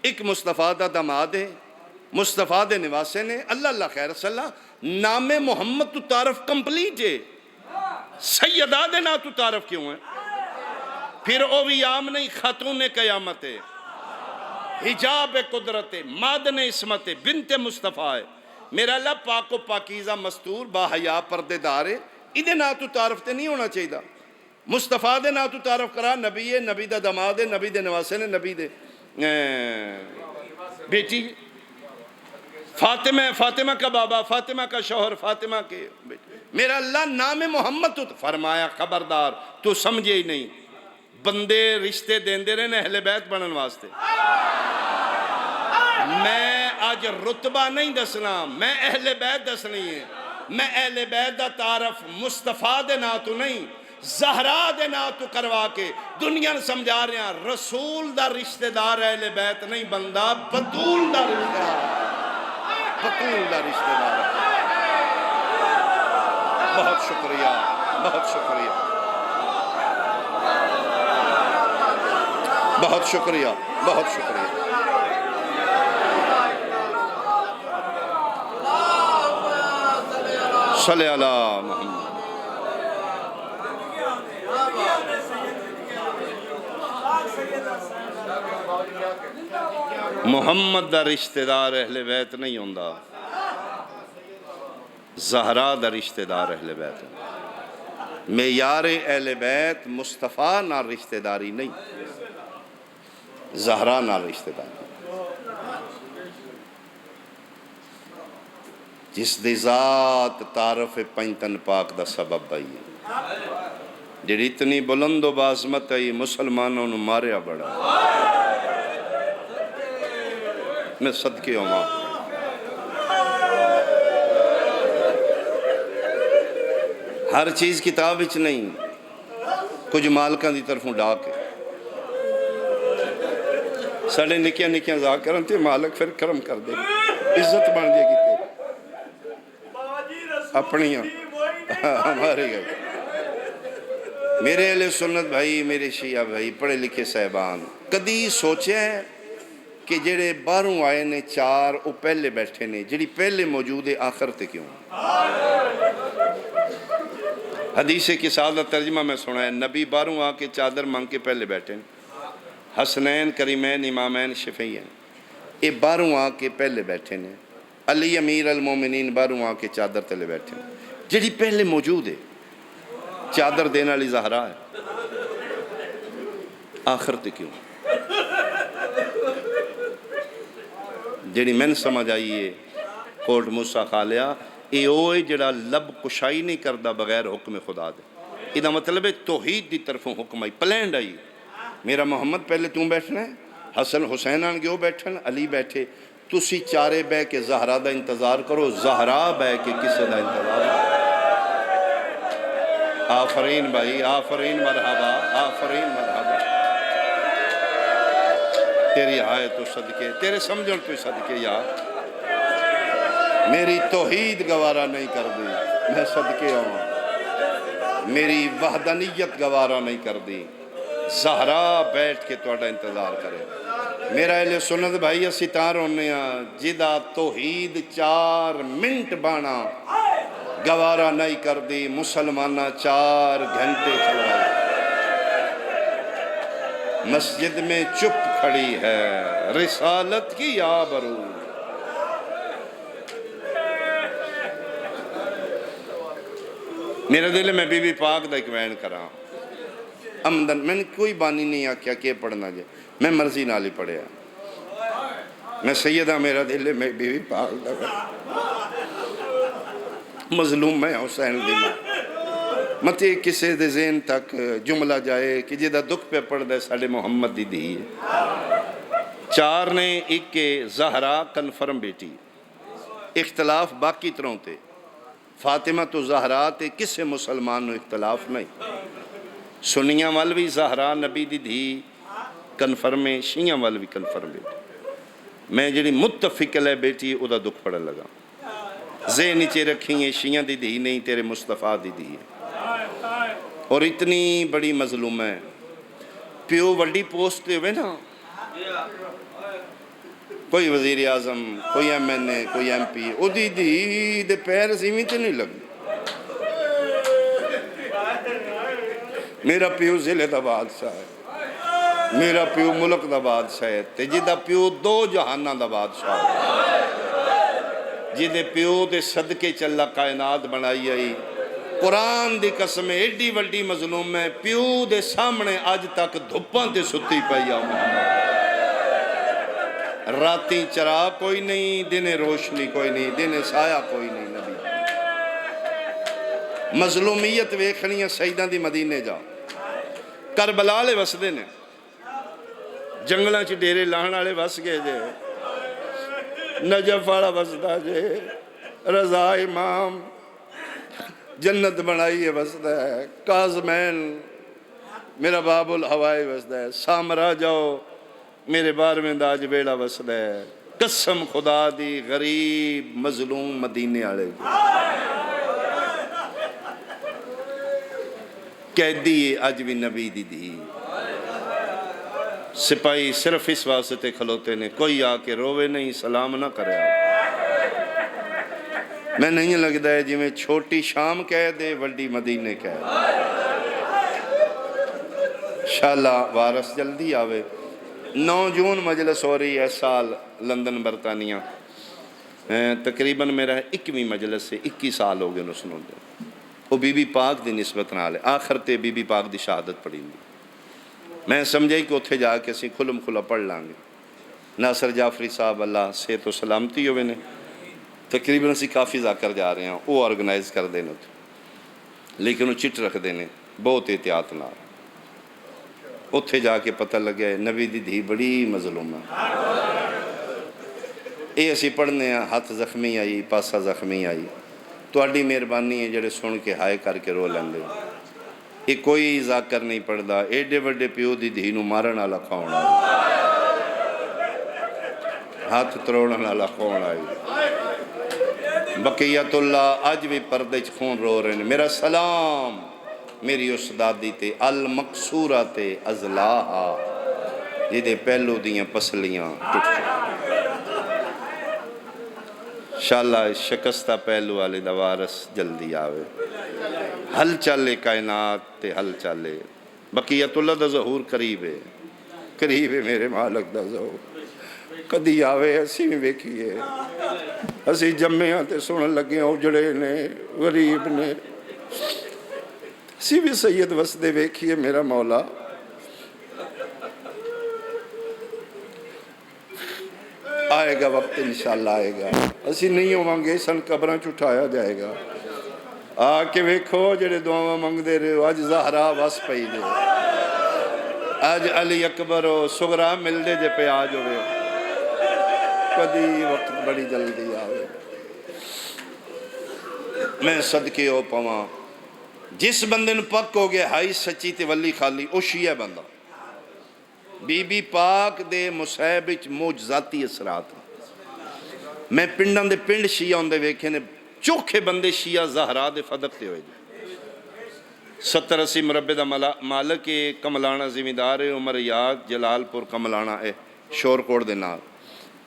ایک مصطفیٰ دا داماد ہے، مصطفیٰ دے نواسے نے. اللہ اللہ خیر صلی اللہ، نام محمد تو تعارف کمپلیٹ ہے، سیدہ دے نا تو تعارف کیوں ہے؟ پھر او بھی عام نہیں، خاتون قیامت ہے، حجاب قدرت ہے، مادن عصمت ہے، بنت مصطفیٰ ہے. میرا اللہ پاک و پاکیزہ مستور با حیا پردے دار ہے. ادھے نا تو تعارف تے نہیں ہونا چاہیے. مصطفیٰ دے نا تو تعارف کرا، نبی ہے، نبی دا داماد ہے، نبی دے نواسے نے، نبی دے بیٹی. فاطمہ، فاطمہ کا بابا، فاطمہ کا شوہر، فاطمہ کے بیٹے. میرا اللہ نام محمد تو فرمایا خبردار تو سمجھے ہی نہیں. بندے رشتے دیندے رہے نے اہل بیت بنن واسطے. میں آج رتبہ نہیں دسنا، میں اہل بیت دسنی ہے. میں اہل بیت دا تعارف مصطفیٰ دے نا تو نہیں، زہرا دے نا تو کروا کے دنیا نے سمجھا رہے ہیں رسول دا رشتہ دار اہل بیت نہیں بندہ، بطول دا رشتہ دار، بطول دا رشتہ دار. بہت شکریہ، بہت شکریہ، بہت شکریہ، بہت شکریہ. صلی اللہ محمد. محمد دا رشتہ دار اہل بیت نہیں ہوندا، زہرا دا رشتہ دار اہل بیت ہے. معیار اہل بیت مصطفیٰ نال رشتہ داری نہیں، زہرا نال رشتہ داری. جس دی ذات تعارف پنجتن پاک دا سبب آئی ہے، جڑی اتنی بلند و بعظمت آئی مسلمانوں نے ماریا بڑا. میں صدقے ہوں. ہر چیز کتاب وچ نہیں، کچھ مالکاں دی طرفوں ڈاک ہے. ساڑھے نکیاں نکیاں ذاکرن تے مالک پھر کرم کر دے، عزت بن دے گی تیری اپنیاں ہمارے گئے. میرے اہل سنت بھائی، میرے شیعہ بھائی، پڑھے لکھے صاحبان، کدی سوچے ہیں کہ جڑے باہروں آئے نے چار وہ پہلے بیٹھے نے، جڑی پہلے موجود ہے آخر تے کیوں؟ حدیث کی سادہ ترجمہ میں سنا ہے، نبی باہروں آ کے چادر مانگ کے پہلے بیٹھے، حسنین کریمین امامین شفیعین، یہ باہروں آ کے پہلے بیٹھے نے. علی امیر المومنین باہروں آ کے چادر تلے بیٹھے، جڑی پہلے موجود ہے چادر دینا والی زہرا ہے، آخر تے کیوں؟ جڑی میں نے سمجھ آئی ہے کوٹ موسیٰ خالیا، اے اوئے جڑا لب کشائی نہیں کردہ بغیر حکم خدا دے. ادھا مطلب ہے توحید دی طرفوں حکم آئی، پلینڈ آئی. میرا محمد پہلے توں بیٹھنا ہے، حسن حسین آن گے وہ بیٹھن، علی بیٹھے، تسی چارے بے کے زہرا دا انتظار کرو، زہرا بے کے کسے دا انتظار کرو. آفرین بھائی، آفرین مرحبا، آفرین مرحبا. تیری آئے تو صدقے، تیرے سمجھن تو صدقے یار. میری توحید گوارا نہیں کر دی، میں صدقے ہوں. میری وحدانیت گوارا نہیں کر دی، زہرا بیٹھ کے توڑا انتظار کرے. میرا اہل سنت بھائی اسی تار ہونے ہیں، جدہ توحید 4 منٹ بانا گوارا نہیں کر دی، مسلمانہ 4 گھنٹے چلوائی. مسجد میں چپ کھڑی ہے رسالت کی آبرو. میرے دل میں بی بی پاک دا ایک وین کرا امدن، میں نے کوئی بانی نہیں آکیا کہ پڑھنا جائے، میں مرضی نالی پڑھیا. میں سیدہ میرا دل میں بی بی پاک دا مظلوم میں حسین دی ماں. متے کسے دے ذہن تک جملہ جائے کہ جدہ دکھ پہ پڑھ دے ساڑھے محمد دی دی. 4 نے ایک کے زہرا کنفرم بیٹی، اختلاف باقی طرح تے. فاطمہ تو زہرا تے کسے مسلمان نو اختلاف نہیں. سنیاں وال بھی زہرا نبی دی دھی کنفرمے، شیعہ وال بھی کنفرم بیٹی. میں جڑی متفق لے بیٹی او دا دکھ پڑھن لگا. ذہن چ رکھی ہے شیعہ دی دھی نہیں تیرے مصطفیٰ دی دھی ہے اور اتنی بڑی مظلوم ہے پیو وڈی پوسٹ دے ہوئے نا کوئی وزیر اعظم کوئی ایم این اے کوئی ایم پی او دی دھی دے پیر زمین تے نہیں لگ میرا پیو ضلع دا بادشاہ ہے میرا پیو ملک دا بادشاہ ہے تے جدہ پیو دو جہانہ دا بادشاہ ہے جدے پیو دے صدقے چلا کائنات بنائی آئی قرآن دی قسم ایڈی وڈی مظلوم ہے پیو دے سامنے آج تک دھپاں تے ستی پئی آ محمد راتی چراغ کوئی نہیں دن روشنی کوئی نہیں دن سایہ کوئی نہیں نبی مظلومیت ویکھنی ہے سیدہ دی مدینے جا کربلا لے وسدے نے جنگلہ چ ڈیرے لاہن والے وس گئے جے نجف والا وسدا جے رضا امام جنت بنائی ہے وسدا ہے کاظمین میرا باب الہوائی وسدا ہے سامرا جاؤ میرے بار میں داج بیڑا وسدا ہے قسم خدا دی غریب مظلوم مدینے والے قیدی اج بھی نبی دی دی سپاہی صرف اس واسطے کھلوتے نے کوئی آ کے روے نہیں سلام نہ کرے میں نہیں لگتا ہے جی میں چھوٹی شام کہہ دے وڈی مدینے کہہ انشاءاللہ وارث جلدی آوے 9 جون مجلس ہو رہی ہے سال لندن برطانیہ تقریباً میرا 21ویں مجلس سے 21 سال ہو گئے نسنوں دے وہ بی بی پاک دی نسبت نہ لے آخر تے بی بی پاک دی شہادت پڑھی دی میں سمجھائی کہ اتھے جا کے اسی کھلم کھلا پڑھ لانگے ناصر جعفری صاحب اللہ صحت و سلامتی ہوئے نے تقریباً اسی کافی کر جا رہے ہیں وہ آرگنائز کر دینے تھے لیکن وہ چٹ رکھ دینے بہت احتیاط نہ اتھے جا کے پتہ لگے نبی دی دھی بڑی مظلوم ہے یہ اسی پڑھنے ہیں ہاتھ زخمی آئی پاسا زخمی آئی تو اڈی مہربانی ہے جڑے سن کے ہائے کر کے رو لیندے یہ کوئی ذاکر نہیں پڑھدا ایڈے وڈے پیو دی دھی نو مارن والا کون آئی ہاتھ تروڑن والا کون آئی بقیت اللہ آج بھی پردے چ خون رو رہے ہیں میرا سلام میری اس دادی تے المقصورہ تے ازلاہا جدے پہلو دیاں پسلیاں ٹوٹ انشاءاللہ شکستہ پہلو والے دوارس جلدی آوے حل چلے کائنات تے حل چلے بقیت اللہ دا ظہور قریب ہے میرے مالک دا ظہور کدی آوے اسی میں ویکھیے اسی جمعیاں تے سنن لگے اجڑے نے غریب نے اسی بھی سید وسدے ویکھیے میرا مولا آئے گا وقت انشاءاللہ آئے گا اسی نہیں ہوانگے سن قبران چھٹایا جائے گا آ کے ویکھو جڑے دعاواں منگ دے رہے ہو آج زہرا وس پئی دے آج علی اکبر ہو سغرا مل دے جے پہ آج ہوئے کدی وقت بڑی جلدی آوے میں صدقے ہو پواں جس بندے نے پک ہو گیا ہائی سچی تے ولی خالی او شیعہ بندہ بی بی پاک دے مصیب وچ معجزاتی اثرات میں پنڈاں دے پنڈ شیعہ ہوندے ویکھے نے چوکھے بندے شیعہ زہرا دے فدق تے ہوئے 70-80 مربع دا مالک کملانہ زمیندار ہے عمر یاد جلال پور کملانہ ہے شور کوڑ دے نال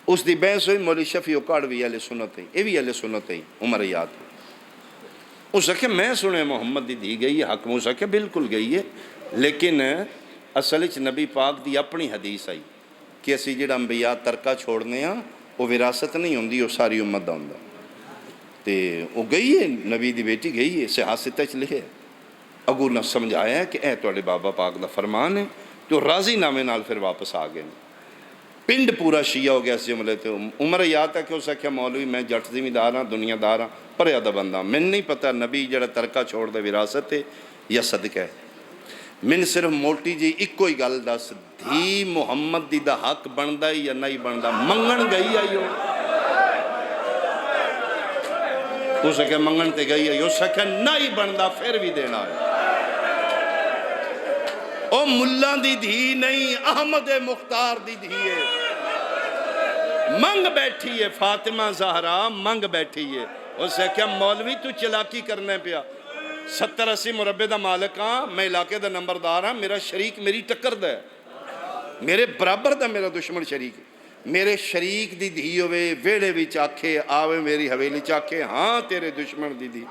اس دی بحث ہوئی مولی شفیع اکاڑ بھی اہل سنت ہے یہ بھی اہل سنت ہے عمر یاد اس کہ میں سنے محمد دی دی گئی ہے حق موسیٰ کہ بالکل گئی ہے لیکن اصل اچ نبی پاک دی اپنی حدیث آئی کہ اسی جڑا انبیاء ترکہ چھوڑنے ہیں وہ وراثت نہیں ہوندی وہ ساری امت دا ہوندہ تے وہ گئی ہے نبی دی بیٹی گئی ہے سیاستہ چ لکھے اگو نہ سمجھایا ہے کہ اے توڑے بابا پاک دا فرمان ہے جو راضی نامے نال پھر واپس آ گئے پنڈ پورا شیعہ ہو گیا اس جملے تے عمر یاد ہے کہ اس کیا مولوی میں جٹ زمیندار ہاں دنیا دار ہاں پر یادہ بندہ میں نہیں پتہ نبی جڑا ترکہ چھوڑ دے وراثت ہے یا صدقہ ہے من صرف موٹی جی ایک کوئی گل دس دھی محمد دی دا حق بندہ یا نہیں بندہ منگن گئی آئی ہو اس کہ منگن تے گئی آئی اس کہ نہیں بندہ پھر بھی دینا ہے او ملہ دی دھی نہیں احمد مختار دی دھی ہے منگ بیٹھی ہے فاطمہ زہرا منگ بیٹھی ہے اس نے کیا مولوی تو چلاکی کرنے پیا 70-80 مربے دا مالک ہاں میں علاقے دا نمبردار ہاں میرا شریک میری ٹکر دا ہے میرے برابر دا میرا دشمن شریک میرے شریک دی دھی ہوئے ویڑے بھی چاکھے آوے میری حویلی چاکھے ہاں تیرے دشمن دی دی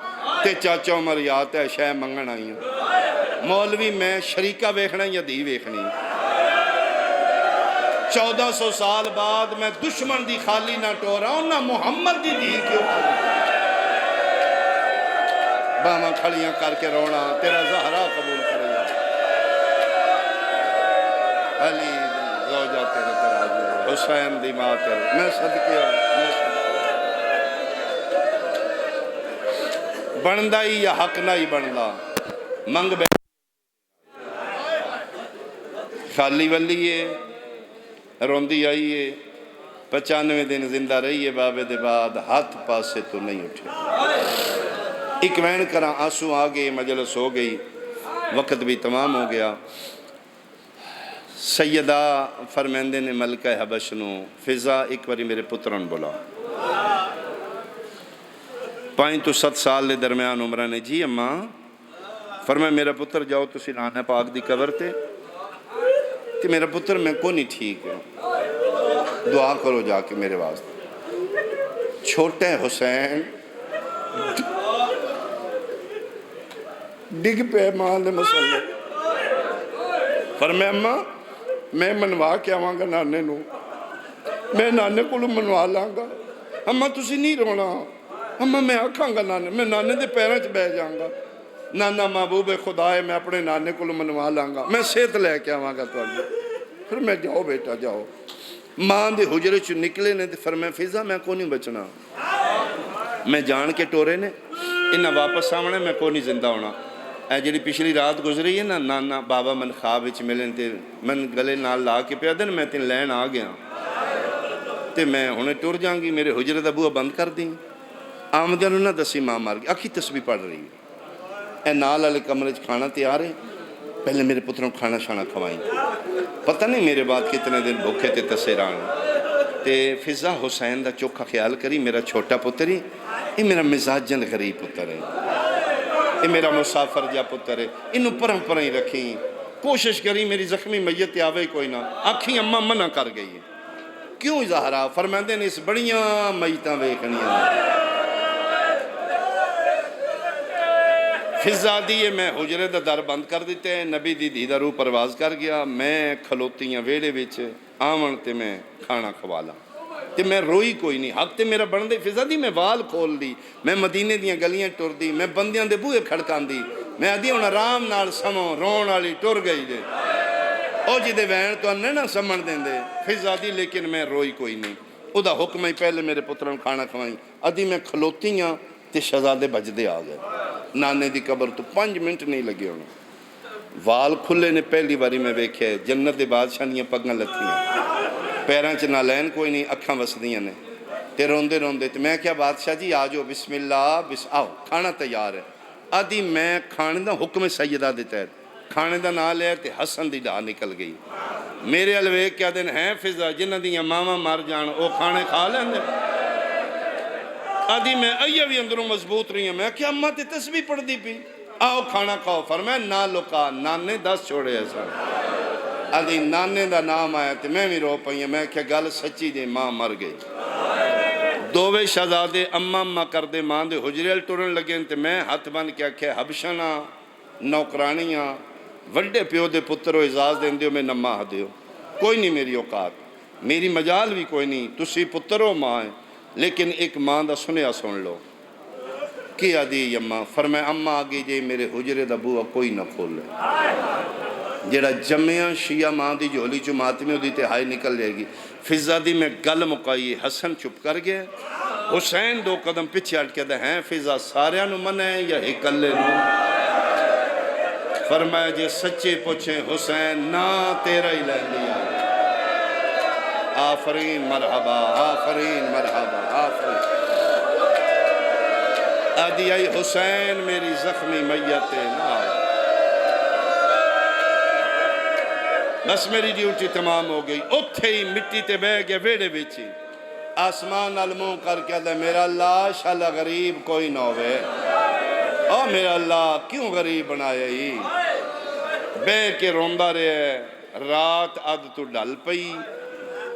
تے چاچا عمر یاد ہے شہ منگن آئی ہوں مولوی میں شریکہ ویکھنا یا دھی ویکھنی 1400 سال بعد میں دشمن دی خالی نہ ٹورا ہوں نہ محمد دی دھی کیوں باما کھڑیاں کر کے رونا تیرا زہرا قبول کرے گا علی زوجہ تیرے تراجے حسین دی ماں تیرے میں صدقیہ بندہ ہی یا حق نہ ہی بندہ منگ بے خالی ولیے روندی آئیے 95 دن زندہ رہیے بابے دے بعد ہاتھ پاسے تو نہیں اٹھے ایک وین کرا آنسو آگئے مجلس ہو گئی وقت بھی تمام ہو گیا سیدہ فرمیندے نے ملکہ حبش نو فضا ایک باری میرے پتران بولا 5 تو 7 سال دے درمیان عمرہ نے جی اماں فرمایا میرا پتر جاؤ تسی نانا پاک دی قبر تے کہ میرا پتر میں کو نہیں ٹھیک ہے دعا کرو جا کے میرے واسطے چھوٹے حسین ڈگ پہ ماں نے مسئلے فرمایا اماں میں منوا کے آواں گا نانے نو میں نانے کو منوا لاں گا اماں تسی نہیں رونا اماں میں آکھاں گا نانے میں نانے دے پیروں چ بہ جاؤں گا نانا محبوب خدا ہے میں اپنے نانے کو منوا لاں گا میں صحت لے کے آواں گا پھر میں جاؤ بیٹا جاؤ ماں دے حجرے چ نکلے نے فرمایا فضا میں کو نہیں بچنا میں جان کے ٹورے نے انہاں واپس آونے میں کو نہیں زندہ ہونا اے جڑی پچھلی رات گزری ہے نا نانا بابا من خواب وچ ملن تے من گلے نال لا کے پیا دن میں تین لین آ گیا تے میں ہنے ٹر جاں گی میرے حجرے دا بوہا بند کر دیں آمدیاں نو نہ دسی ماں مار گئی اکھی تسبیح پڑھ رہی ہے اے نال والے کمرے چ کھانا تیار ہے پہلے میرے پتروں کھانا شانا کھوائیں پتہ نہیں میرے بعد کتنے دن بھوکے تے تسیران تے فضا حسین دا چوکھا خیال کری میرا چھوٹا پتر ہی یہ میرا مزاجن غریب پتر ہے یہ میرا مسافر جا پتر ہے انہوں پرم پرم ہی رکھیں کوشش کری میری زخمی میت آوے کوئی نہ آنکھیں اماں منع کر گئی ہے کیوں زہرا فرماندے نے اس بڑیاں میتاں ویکھنیاں فضا دیئے میں حجرے دا در بند کر دیتے ہیں نبی دی دی دا روح پرواز کر گیا میں کھلوتیاں ویڑے وچ آمن تے میں کھانا کھوالا تے میں روئی کوئی نہیں حق تے میرا بندے فضا دی میں وال کھول دی میں مدینے دیاں گلیاں ٹر دی میں بندیاں دے بوئے کھڑکان دی میں آدھی ہوں آرام نال سموں رون والی ٹر گئی دے او جی دے وین تو انہیں نہ سمن دیں دے فضا دی لیکن میں روئی کوئی نہیں او دا حکم ہی پہلے میرے پتران کھانا کھوائیں آدھی میں کھلوتیاں تے شہزادے بجدے آ گئے نانے دی قبر تو 5 منٹ نہیں لگے ہونے وال کھلے نے پہلی باری میں ویکھے جنت دے بادشاہ نیاں پگاں لتھیاں پیراں چ نالین کوئی نہیں اکھاں وسدیاں نے تے روندے روندے تے میں کیا بادشاہ جی آجو بسم اللہ آؤ کھانا تیار ہے آدھی میں کھانے دا حکم سیدہ دے تحت کھانے دا نہ لیا تے حسن دی ڈا نکل گئی میرے الویک کیا دن ہیں فضا جنہ دیاں ماما مر جان او کھانے کھا لیں دے آدھی میں آئیے بھی اندروں مضبوط رہی ہیں میں کیا اماں تے تسبیح پڑھ دی پی آؤ کھانا کھاؤ فرمایا نہ لکا نانے 10 چھوڑے ایسا آدھی نانے دا نام آیا تے میں بھی رو پئی ہیں میں کیا گل سچی جے ماں مر گئی دووے شہزادے اماں اماں کر دے ماں دے حجرے ٹرن لگے تے میں ہاتھ بن کے آکھے حبشنا نوکرانیاں وڈے پیو دے پترو اعزاز دین دیو میں نماہ دیو کوئی نہیں میری اوقات میری مجال بھی کوئی نہیں تسی پترو ماں ہے لیکن ایک ماں دا سنیا سن لو کیا دی اماں فرمائے اماں آگے جے میرے حجرے دا بوہا کوئی نہ کھولے جیڑا جمعیاں شیعہ ماں دی جھولی چو ماتمی ہو دی تہائی نکل جائے گی فضا دی میں گل مکائی حسن چپ کر گئے حسین 2 قدم پیچھے ہٹ کے دے ہیں فضا سارے نو منع ہے یا اکلے نو فرمایا جے سچے پوچھیں حسین نہ تیرا ہی لے لیا آفرین مرحبا آفرین مرحبا آفرین آدھی آئی حسین میری زخمی میت نہ بس میری ڈیوٹی تمام ہو گئی اتھے ہی مٹی تے بہ گیا ویڑے بیچی آسمان نال منہ کر کے دے میرا اللہ شالا غریب کوئی نہ ہوئے او میرا اللہ کیوں غریب بنایا ہی بے کے روندہ رہے رات اد تو ڈل پئی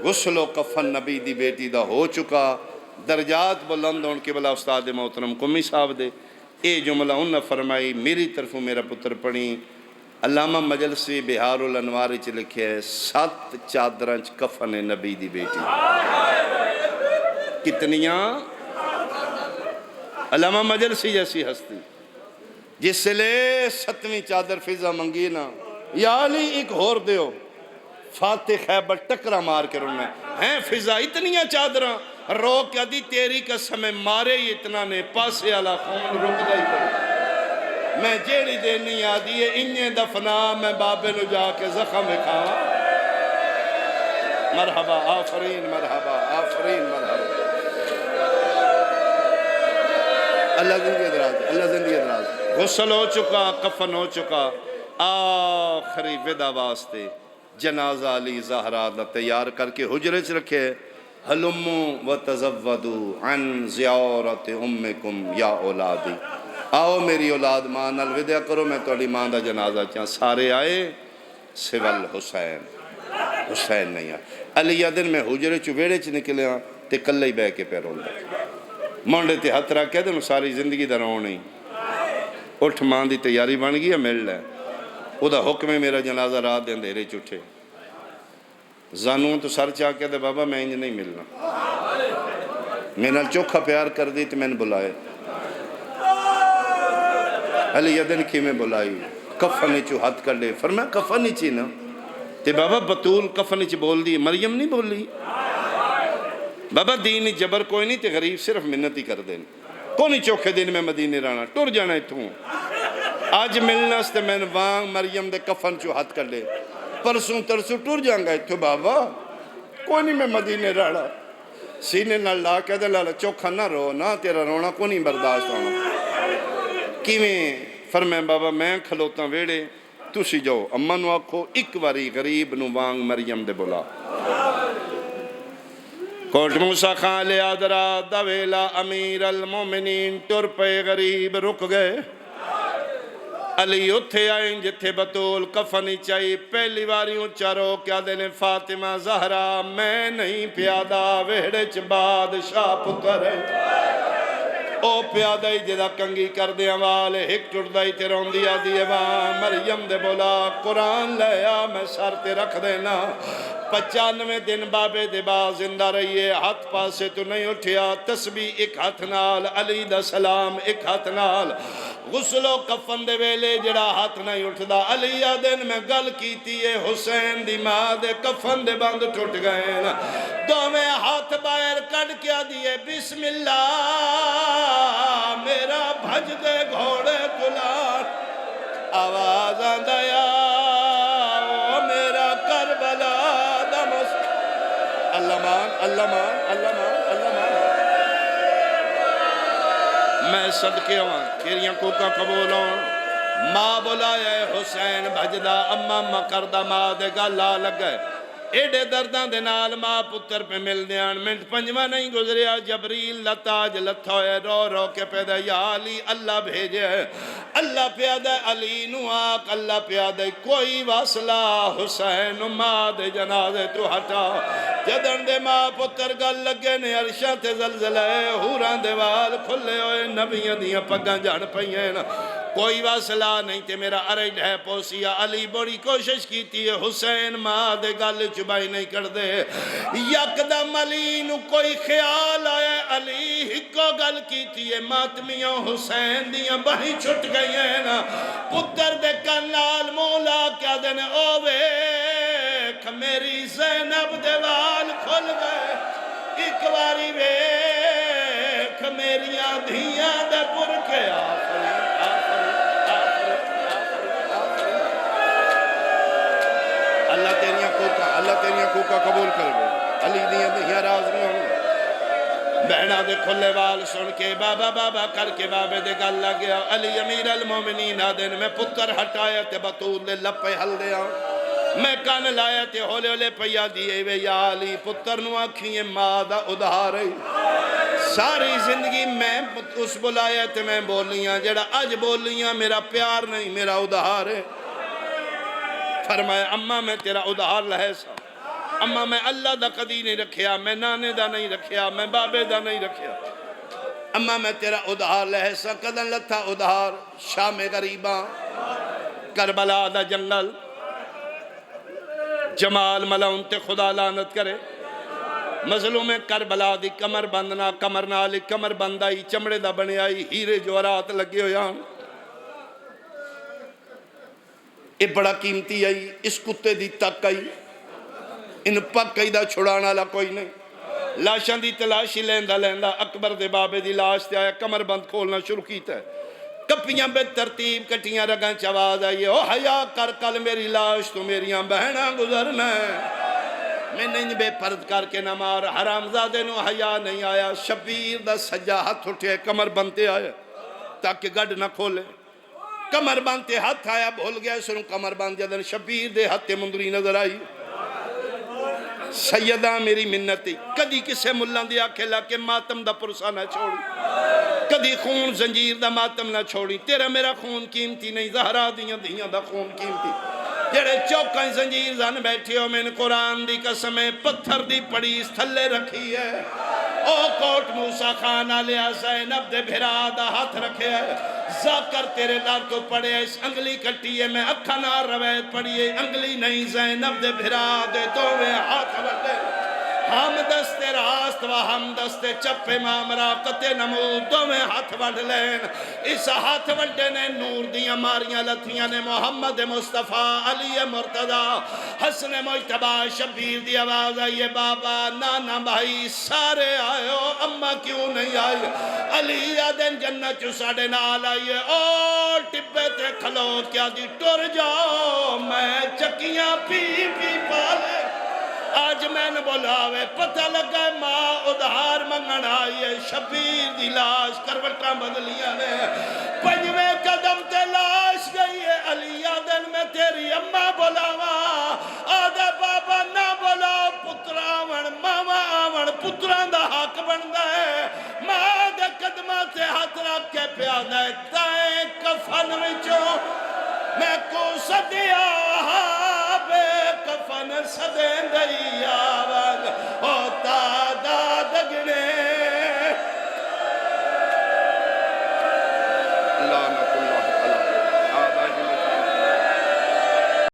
غسل و کفن نبی دی بیٹی دا ہو چکا درجات بلند ان کے بلا استاد محترم قمی صاحب دے اے جملہ انہا فرمائی میری طرفوں میرا پتر پڑھی علامہ مجلسی بہار الانوار چ لکھے 7 چادرانچ کفن نبی دی بیٹی کتنیاں علامہ مجلسی جیسی ہستی جس سے لے 7ویں چادر فضا منگی نا یا علی ایک ہور دیو فاتح خیبر ٹکرا مار کے رونا ہیں فضا اتنیاں چادراں رو کیا دی تیری قسم مارے اتنا نے پاسے علا خون رک دائی پڑی میں جیڑی دینی آدھی ہے انہیں دفنا میں بابے نو جا کے زخم کھاوا مرحبا آفرین مرحبا آفرین مرحبا اللہ زندگی دراز اللہ زندگی دراز غسل ہو چکا کفن ہو چکا آخری ودا واسطے جنازہ علی زہرا دا تیار کر کے حجرے سے رکھے حلمو و تزودو عن زیارت امکم یا اولادی آؤ میری اولاد ماں نال ودیا کرو میں توڑی ماں دا جنازہ چاہاں سارے آئے سول حسین حسین نہیں آئے علی دن میں حجرے چویڑے چ نکلے ہاں تے کلے ہی بے کے پیروں دے مانڈے تے ہتھ رکھ کے دے ساری زندگی دا رون نہیں اٹھ ماں دی تیاری بن گئی ہے مل لے او دا حکم ہے میرا جنازہ رات دے اندھیرے چٹھے زانوں تو سر چاہ کے دے بابا میں انج نہیں ملنا میں چوکھا پیار کر دی تو میں نے بلائے علی یدن کی میں بلائی کفن چو ہاتھ کر لے فرمایا کفن چی نا تے بابا بطول کفن چی بول دی مریم نہیں بول لی بابا دین جبر کوئی نہیں تے غریب صرف منتی کر دیں کونی چوکھے دن میں مدینے رانا ٹور جانا ہے توں آج ملنا ستے میں وانگ مریم دے کفن چو ہاتھ کر لے پرسوں ترسوں ٹور جانگا ہے تو بابا کونی میں مدینے رانا سینے نہ لا کے دے لالا چوکھا نہ رو نہ تیرا رونا کونی برداشت ہونا کیویں فرمائیں بابا میں کھلوتا ویڑے تُسی جاؤ اماں نو آکھو ایک واری غریب نو وانگ مریم دے بولا کوٹ موسیٰ خان لے آدرا دویلا امیر المومنین ٹر پے غریب رک گئے علی اتھے آئیں جتھے بطول کفنی چاہی پہلی واریوں چارو کیا دینے فاطمہ زہرا میں نہیں پیادہ ویڑے چ بادشاہ پتر ہے او پیادائی جدا کنگی کر دیا والے ہک ٹردائی تے رون دیا دیئے وہاں مریم دے بولا قرآن لیا میں سر تے رکھ دینا 95 دن بابے دے با زندہ رہیے ہاتھ پاسے تو نہیں اٹھیا تسبیح ایک ہاتھ نال علی دا سلام ایک ہاتھ نال غسل و کفن دے ویلے جڑا ہاتھ نہیں اٹھدا علی دن میں گل کیتی ہے حسین دی ماں دے کفن دے بند ٹوٹ گئے دو میں ہاتھ باہر کڑ کیا دیئے بسم اللہ میرا بھج دے گھوڑے کلار آواز آندیا او میرا کربلا دمس اللہ مان اللہ مان اللہ مان اللہ مان میں صدقے ہوں کیریاں کوکا قبول ہوں ماں بلائے حسین بھجدہ اممہ مکردہ ماں دے گالا لگے ایڈے دردان دے نال ماں پتر پہ مل دیان منٹ پنجوہ نہیں گزریا جبریل لتاج لتھوئے رو رو کے پیدا یا علی اللہ بھیجے اللہ پیادہ علی نو آق اللہ پیادہ کوئی واصلہ حسین ماں دے جنازے تو ہٹا جدن دے ماں پتر گل لگے نے عرشہ تے زلزلے ہوران دے وال کھلے ہوئے نبیاں دیاں پگاں جان پئیں کوئی واصلہ نہیں تے میرا ارج ہے پوسیا علی بڑی کوشش کی تھی حسین ماں دے گل چبائی نہیں کر دے یکدم علی نو کوئی خیال آیا علی ہکو گل کی تھی ماتمیوں حسین دیاں بہی چھٹ گئی ہیں نا پتر دے کنال مولا کیا دینے اوے میری زینب دے وال کھل گئے ایک واری ویکھ میریاں دھیاں دے پر کے آفری اللہ تیریاں کوکا قبول کر گئے علی دیاں دہیاں راز میں ہوں بہنہ دے کھلے وال سن کے بابا بابا کر کے بابے دے گل لگیا علی امیر المومنین آدن میں پتر ہٹایا تے بطول دے لپے حل دیا میں کان لایا تے ہولے ہولے پیا دیئے وے یا علی پتر نو آکھیں ماں دا ادھار ہے ساری زندگی میں اس بلایا تے میں بولیاں جڑا اج بولیاں میرا پیار نہیں میرا ادھار ہے فرمایا اماں میں تیرا ادھار لہے سا اماں میں اللہ دا قدی نہیں رکھیا میں نانے دا نہیں رکھیا میں بابے دا نہیں رکھیا اماں میں تیرا ادھار لہے سا کدن لتھا ادھار شام غریباں کربلا دا جنگل جمال ملون تے خدا لعنت کرے مظلوم کربلا دی کمر بندنا کمر نالی کمر بندائی چمڑے دا بنے آئی ہیرے جوہرات لگے ہویاں یہ بڑا قیمتی آئی اس کتے دی تک آئی ان پک آئی دا چھڑانا لا کوئی نہیں لاشاں دی تلاشی لیندہ لیندہ اکبر دے بابے دی لاش تے آیا کمر بند کھولنا شروع کیتا ہے کپیاں بے ترتیب کٹیاں رگاں چواز آئیے او حیا کر کل میری لاش تو میریاں بہناں گزرنا ہے میں نہیں بے پرد کر کے نہ مار حرامزادے نو حیا نہیں آیا شبیر دا سجا ہاتھ اٹھے کمر بنتے آیا تاکہ گڑ نہ کھولے کمر بنتے ہاتھ آیا بھول گیا سنوں کمر بند جدن شبیر دے ہاتھ مندری نظر آئی سیدہ میری منتی کدی کسے ملان دیا کھلا کہ ماتم دا پرسا نہ چھوڑی کدی خون زنجیر دا ماتم نہ چھوڑی تیرا میرا خون قیمتی نہیں زہرا دیاں دا خون قیمتی جڑے چوکائیں زنجیر زن بیٹھے ہو میں نے قرآن دی قسمیں پتھر دی پڑی اس تھلے رکھی ہے او کوٹ موسیٰ خان آلیا زینب دے بھرا دا ہاتھ رکھے ہے زاکر تیرے دار کو پڑے اس انگلی کٹی ہے میں اکھا نہ رویت پڑی ہے انگلی نہیں زینب دے بھرا دے تو میں ہاتھ بلے ہم دست راست و ہم دست چپ امام راقت نمود دو میں ہاتھ بڑھ لین اس ہاتھ بڑھے نے نور دیاں ماریاں لتھیاں نے محمد مصطفیٰ علی مرتضی حسن مجتبہ شبیر دی آواز آئیے بابا نانا بھائی سارے آئے ہو اممہ کیوں نہیں آئے علی آدن جنت جو ساڑے نال آئیے او ٹپے تے کھلو کیا دی ٹور جاؤ میں چکیاں پی پی پالے آج میں نے بولاوے پتہ لگا ماں ادھار منگن آئیے شبیر دی لاش کروٹاں بدلیاں نے پنجویں قدم تے لاش گئی ہے علی آدن میں تیری اممہ بولاوا آدھے بابا نہ بولا پتر آون ماما آون پتران دا حق بندہ ہے ماں دے قدمہ سے ہاتھ رکھ کے پیادہ ہے تائیں کفن وچوں میں کو صدیا بے کفن صدیں دئی